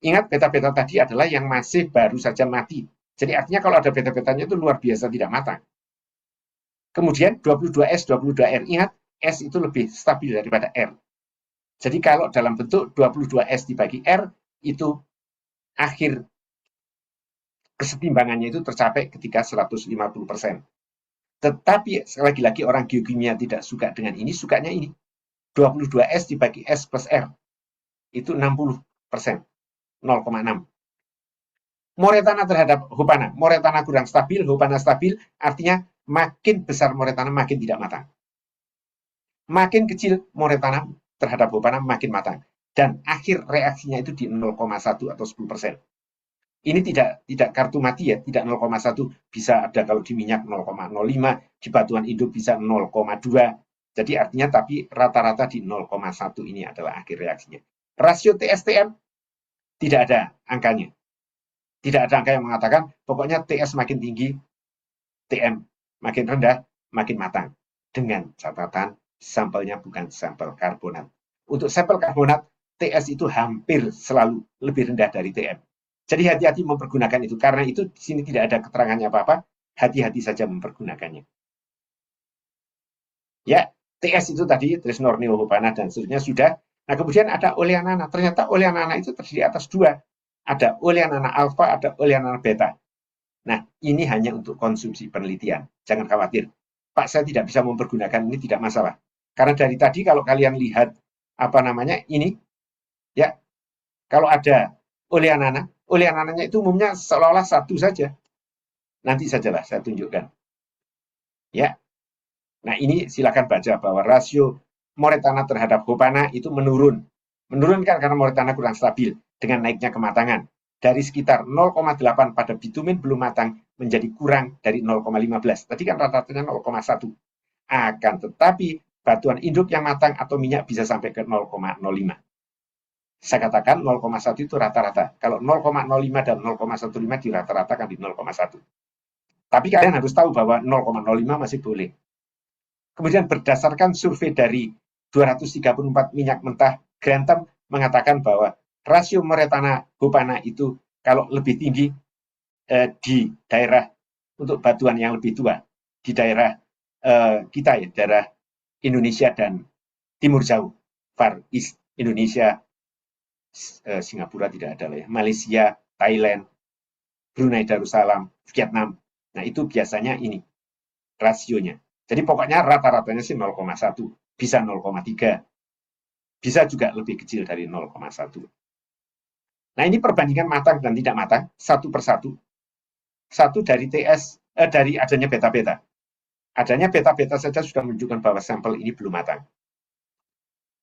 Ingat, beta-beta tadi adalah yang masih baru saja mati. Jadi artinya kalau ada beta-betanya itu luar biasa tidak matang. Kemudian 22S, 22R. Ingat, S itu lebih stabil daripada R. Jadi kalau dalam bentuk 22S dibagi R, itu akhir kesetimbangannya itu tercapai ketika 150%. Tetapi lagi-lagi orang geokimia tidak suka dengan ini, sukanya ini. 22S dibagi S plus R. Itu 60%, 0,6. Moretana terhadap Hopana. Moretana kurang stabil, Hopana stabil, artinya makin besar Moretana makin tidak matang. Makin kecil Moretana terhadap Hopana makin matang. Dan akhir reaksinya itu di 0,1 atau 10%. Ini tidak kartu mati ya, tidak 0,1, bisa ada kalau di minyak 0,05, di batuan hidup bisa 0,2. Jadi artinya tapi rata-rata di 0,1 ini adalah akhir reaksinya. Rasio TSTM tidak ada angkanya. Tidak ada angka yang mengatakan pokoknya TS makin tinggi, TM makin rendah, makin matang. Dengan catatan sampelnya bukan sampel karbonat. Untuk sampel karbonat, TS itu hampir selalu lebih rendah dari TM. Jadi hati-hati mempergunakan itu. Karena itu di sini tidak ada keterangannya apa-apa, hati-hati saja mempergunakannya. Ya, TS itu tadi, Trisnornio Hopana dan seterusnya sudah. Nah, kemudian ada oleanana. Ternyata oleanana itu terdiri atas dua. Ada oleanana alfa, ada oleanana beta. Nah, ini hanya untuk konsumsi penelitian. Jangan khawatir. Pak, saya tidak bisa mempergunakan ini, tidak masalah. Karena dari tadi kalau kalian lihat apa namanya ini, ya, kalau ada oleanana, oleanananya itu umumnya seolah-olah satu saja. Nanti sajalah saya tunjukkan. Ya. Nah, ini silakan baca bahwa rasio Moretana terhadap Hopana itu menurun. Menurun kan karena Moretana kurang stabil dengan naiknya kematangan. Dari sekitar 0,8 pada bitumen belum matang menjadi kurang dari 0,15. Tadi kan rata-ratanya 0,1. Akan tetapi batuan induk yang matang atau minyak bisa sampai ke 0,05. Saya katakan 0,1 itu rata-rata. Kalau 0,05 dan 0,15 di rata-ratakan di 0,1. Tapi kalian harus tahu bahwa 0,05 masih boleh. Kemudian berdasarkan survei dari 234 minyak mentah, Grantham mengatakan bahwa rasio Moretana Hopana itu kalau lebih tinggi di daerah untuk batuan yang lebih tua, di daerah kita ya, daerah Indonesia dan Timur Jauh, Far East Indonesia, Singapura tidak ada lah ya, Malaysia, Thailand, Brunei Darussalam, Vietnam. Nah itu biasanya ini rasionya. Jadi pokoknya rata-ratanya sih 0,1, bisa 0,3, bisa juga lebih kecil dari 0,1. Nah ini perbandingan matang dan tidak matang, satu persatu. Satu dari TS, dari adanya beta-beta. Adanya beta-beta saja sudah menunjukkan bahwa sampel ini belum matang.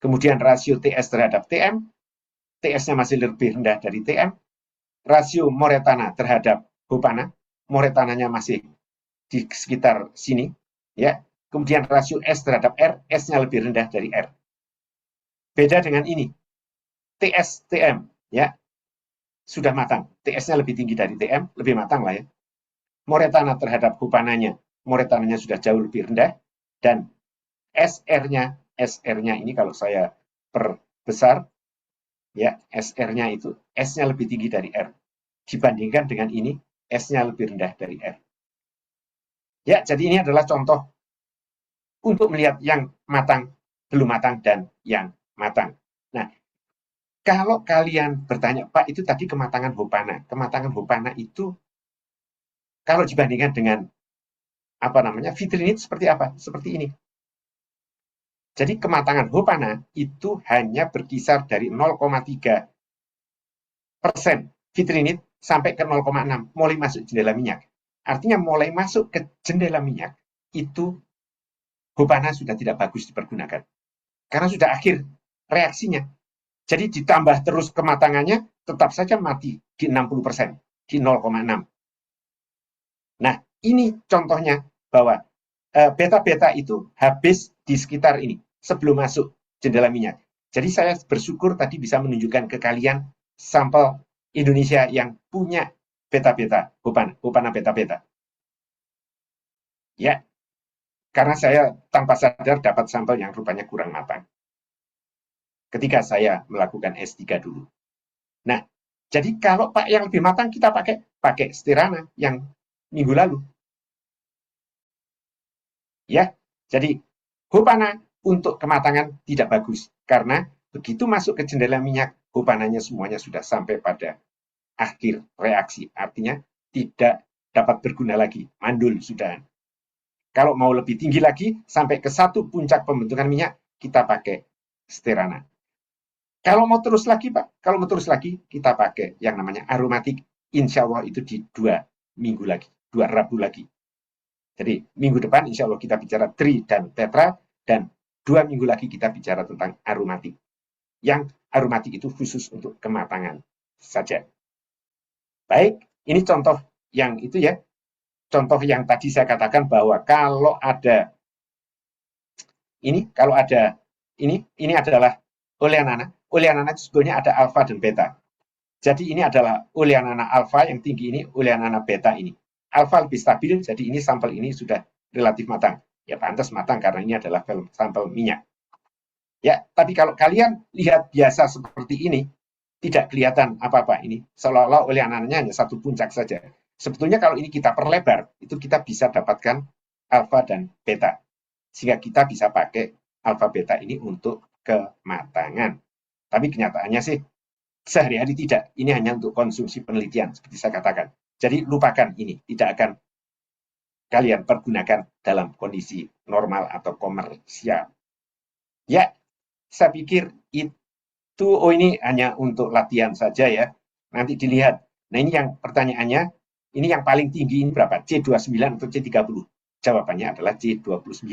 Kemudian rasio TS terhadap TM, TS-nya masih lebih rendah dari TM, rasio Moretana terhadap Hopana, Moretananya masih di sekitar sini, ya. Kemudian rasio S terhadap R, S-nya lebih rendah dari R. Beda dengan ini, TS, TM, ya, sudah matang. TS-nya lebih tinggi dari TM, lebih matang lah ya. Moretana terhadap Hopananya, Moretananya sudah jauh lebih rendah, dan SR-nya ini kalau saya perbesar, ya, SR-nya itu, S-nya lebih tinggi dari R. Dibandingkan dengan ini, S-nya lebih rendah dari R. Ya, jadi ini adalah contoh untuk melihat yang matang, belum matang, dan yang matang. Nah, kalau kalian bertanya, Pak, itu tadi kematangan Hopana. Kematangan Hopana itu kalau dibandingkan dengan apa namanya vitrinit seperti apa? Seperti ini. Jadi kematangan Hopana itu hanya berkisar dari 0,3% vitrinit sampai ke 0,6 mulai masuk jendela minyak. Artinya mulai masuk ke jendela minyak itu Hopana sudah tidak bagus dipergunakan karena sudah akhir reaksinya. Jadi ditambah terus kematangannya tetap saja mati di 60%, di 0,6. Nah, ini contohnya bahwa beta-beta itu habis di sekitar ini sebelum masuk jendela minyak. Jadi saya bersyukur tadi bisa menunjukkan ke kalian sampel Indonesia yang punya beta-beta, Hopana beta-beta. Ya, karena saya tanpa sadar dapat sampel yang rupanya kurang matang ketika saya melakukan S3 dulu. Nah, jadi kalau Pak yang lebih matang kita pakai Stirana yang minggu lalu. Ya, jadi Hopana untuk kematangan tidak bagus karena begitu masuk ke jendela minyak, Hopananya semuanya sudah sampai pada akhir reaksi, artinya tidak dapat berguna lagi, mandul sudah. Kalau mau lebih tinggi lagi, sampai ke satu puncak pembentukan minyak, kita pakai Sterana. Kalau mau terus lagi, Pak, kalau mau terus lagi, kita pakai yang namanya aromatik. Insya Allah itu di 2 minggu lagi, 2 Rabu lagi. Jadi minggu depan insya Allah kita bicara tri dan tetra, dan 2 minggu lagi kita bicara tentang aromatik. Yang aromatik itu khusus untuk kematangan saja. Baik, ini contoh yang itu ya, contoh yang tadi saya katakan bahwa kalau ada ini adalah oleanana. Oleanana itu sebetulnya ada alfa dan beta. Jadi ini adalah oleanana alfa yang tinggi ini, oleanana beta ini. Alfa lebih stabil, jadi ini sampel ini sudah relatif matang. Ya pantas matang karena ini adalah sampel minyak. Ya, tapi kalau kalian lihat biasa seperti ini, tidak kelihatan apa-apa ini. Seolah-olah oleanananya hanya satu puncak saja. Sebetulnya kalau ini kita perlebar, itu kita bisa dapatkan alfa dan beta. Sehingga kita bisa pakai alfa beta ini untuk kematangan. Tapi kenyataannya sih sehari-hari tidak. Ini hanya untuk konsumsi penelitian, seperti saya katakan. Jadi lupakan ini, tidak akan kalian pergunakan dalam kondisi normal atau komersial. Ya, saya pikir itu, ini hanya untuk latihan saja ya. Nanti dilihat. Nah ini yang pertanyaannya, ini yang paling tinggi ini berapa? C29 atau C30? Jawabannya adalah C29.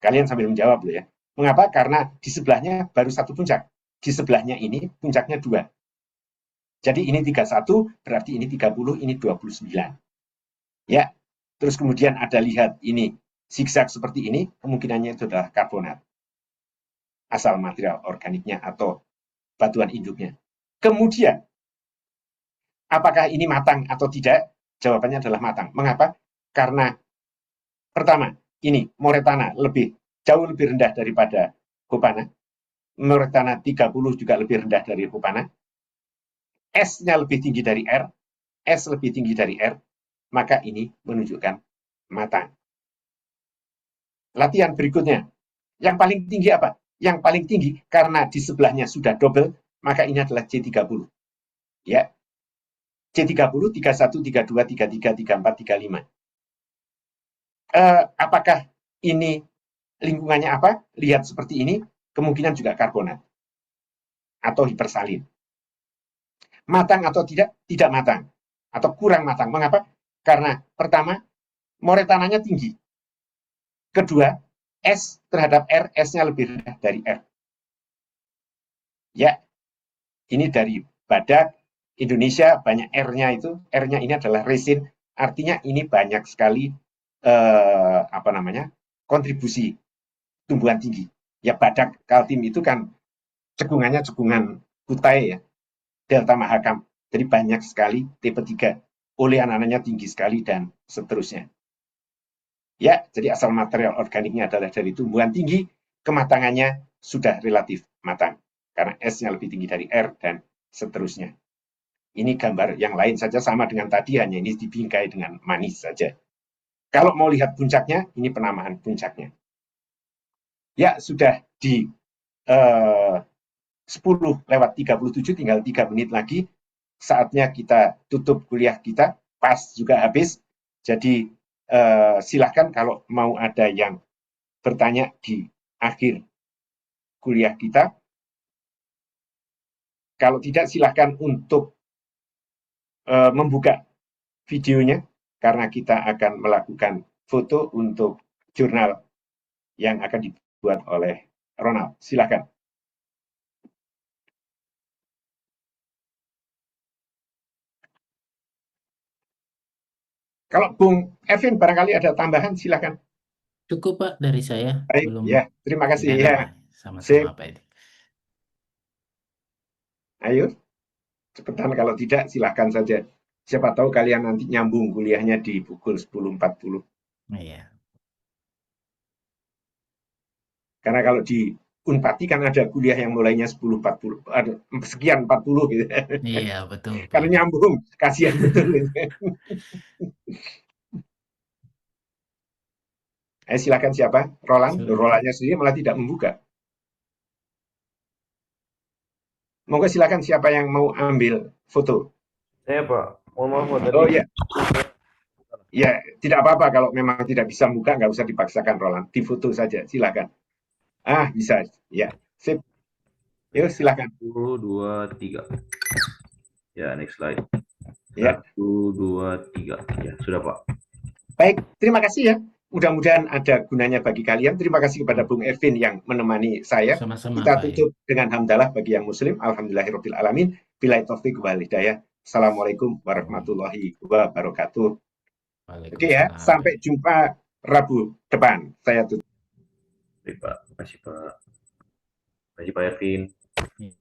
Kalian sambil menjawab loh ya. Mengapa? Karena di sebelahnya baru satu puncak. Di sebelahnya ini puncaknya 2. Jadi ini 31, berarti ini 30, ini 29. Ya, terus kemudian ada lihat ini zigzag seperti ini, kemungkinannya itu adalah karbonat. Asal material organiknya atau batuan induknya. Kemudian, apakah ini matang atau tidak? Jawabannya adalah matang. Mengapa? Karena pertama, ini Moretana jauh lebih rendah daripada Hopana. Moretana 30 juga lebih rendah dari Hopana. S-nya lebih tinggi dari R, S lebih tinggi dari R, maka ini menunjukkan matang. Latihan berikutnya. Yang paling tinggi apa? Yang paling tinggi karena di sebelahnya sudah double, maka ini adalah C30. Ya. C30, 31, 32, 33, 34, 35. Apakah ini lingkungannya apa? Lihat seperti ini, kemungkinan juga karbonat atau hipersalin. Matang atau tidak? Tidak matang atau kurang matang. Mengapa? Karena pertama, moretananya tinggi. Kedua, S terhadap R, S-nya lebih rendah dari R. Ya, ini dari Badak, Indonesia banyak R-nya itu, R-nya ini adalah resin, artinya ini banyak sekali apa namanya kontribusi tumbuhan tinggi. Ya Badak Kaltim itu kan cekungannya cekungan kutai ya, Delta Mahakam. Jadi banyak sekali tipe 3. Oleanannya tinggi sekali dan seterusnya. Ya, jadi asal material organiknya adalah dari tumbuhan tinggi, kematangannya sudah relatif matang. Karena S-nya lebih tinggi dari R dan seterusnya. Ini gambar yang lain saja sama dengan tadi, hanya ini dibingkai dengan manis saja. Kalau mau lihat puncaknya, ini penamaan puncaknya. Ya, sudah di 10:37, tinggal 3 menit lagi. Saatnya kita tutup kuliah kita, pas juga habis. Jadi silahkan kalau mau ada yang bertanya di akhir kuliah kita. Kalau tidak, silahkan untuk membuka videonya, karena kita akan melakukan foto untuk jurnal yang akan dibuat oleh Ronald. Silahkan. Kalau Bung Evin barangkali ada tambahan, silahkan. Cukup Pak dari saya, Baik, belum ya, terima kasih tidak ada ya. Pak. Sama-sama Sip, Pak Edi. ayo cepetan, kalau tidak silahkan saja. Siapa tahu kalian nanti nyambung kuliahnya di pukul 10.40. Iya, Karena kalau di Unpati kan ada kuliah yang mulainya 10.40, sekian 40 gitu. iya betul Pak Karena Edi. nyambung, kasihan betul. Silakan siapa? Roland. Rolandnya sendiri malah tidak membuka. Monggo silakan siapa yang mau ambil foto. Saya Pak, mohon maaf Pak tadi. Oh ya, ya tidak apa-apa kalau memang tidak bisa buka, nggak usah dipaksakan Roland. Di foto saja, silakan. Ah, bisa. Ya, sip. Yuk, silakan. 1, 2, 3. Ya, next slide. Ya. 1, 2, 3. Ya, sudah Pak. Baik, terima kasih ya. Mudah-mudahan ada gunanya bagi kalian. Terima kasih kepada Bung Ervin yang menemani saya. Sama-sama Kita Pak Edi. tutup dengan hamdalah bagi yang muslim. Alhamdulillahirabbil alamin. Billahi taufik wal hidayah. Assalamualaikum warahmatullahi wabarakatuh. Oke ya, Waalaikumsalam. sampai jumpa Rabu depan. Saya tutup. Baik Pak, terima kasih Pak. Terima kasih Pak Ervin. Iya.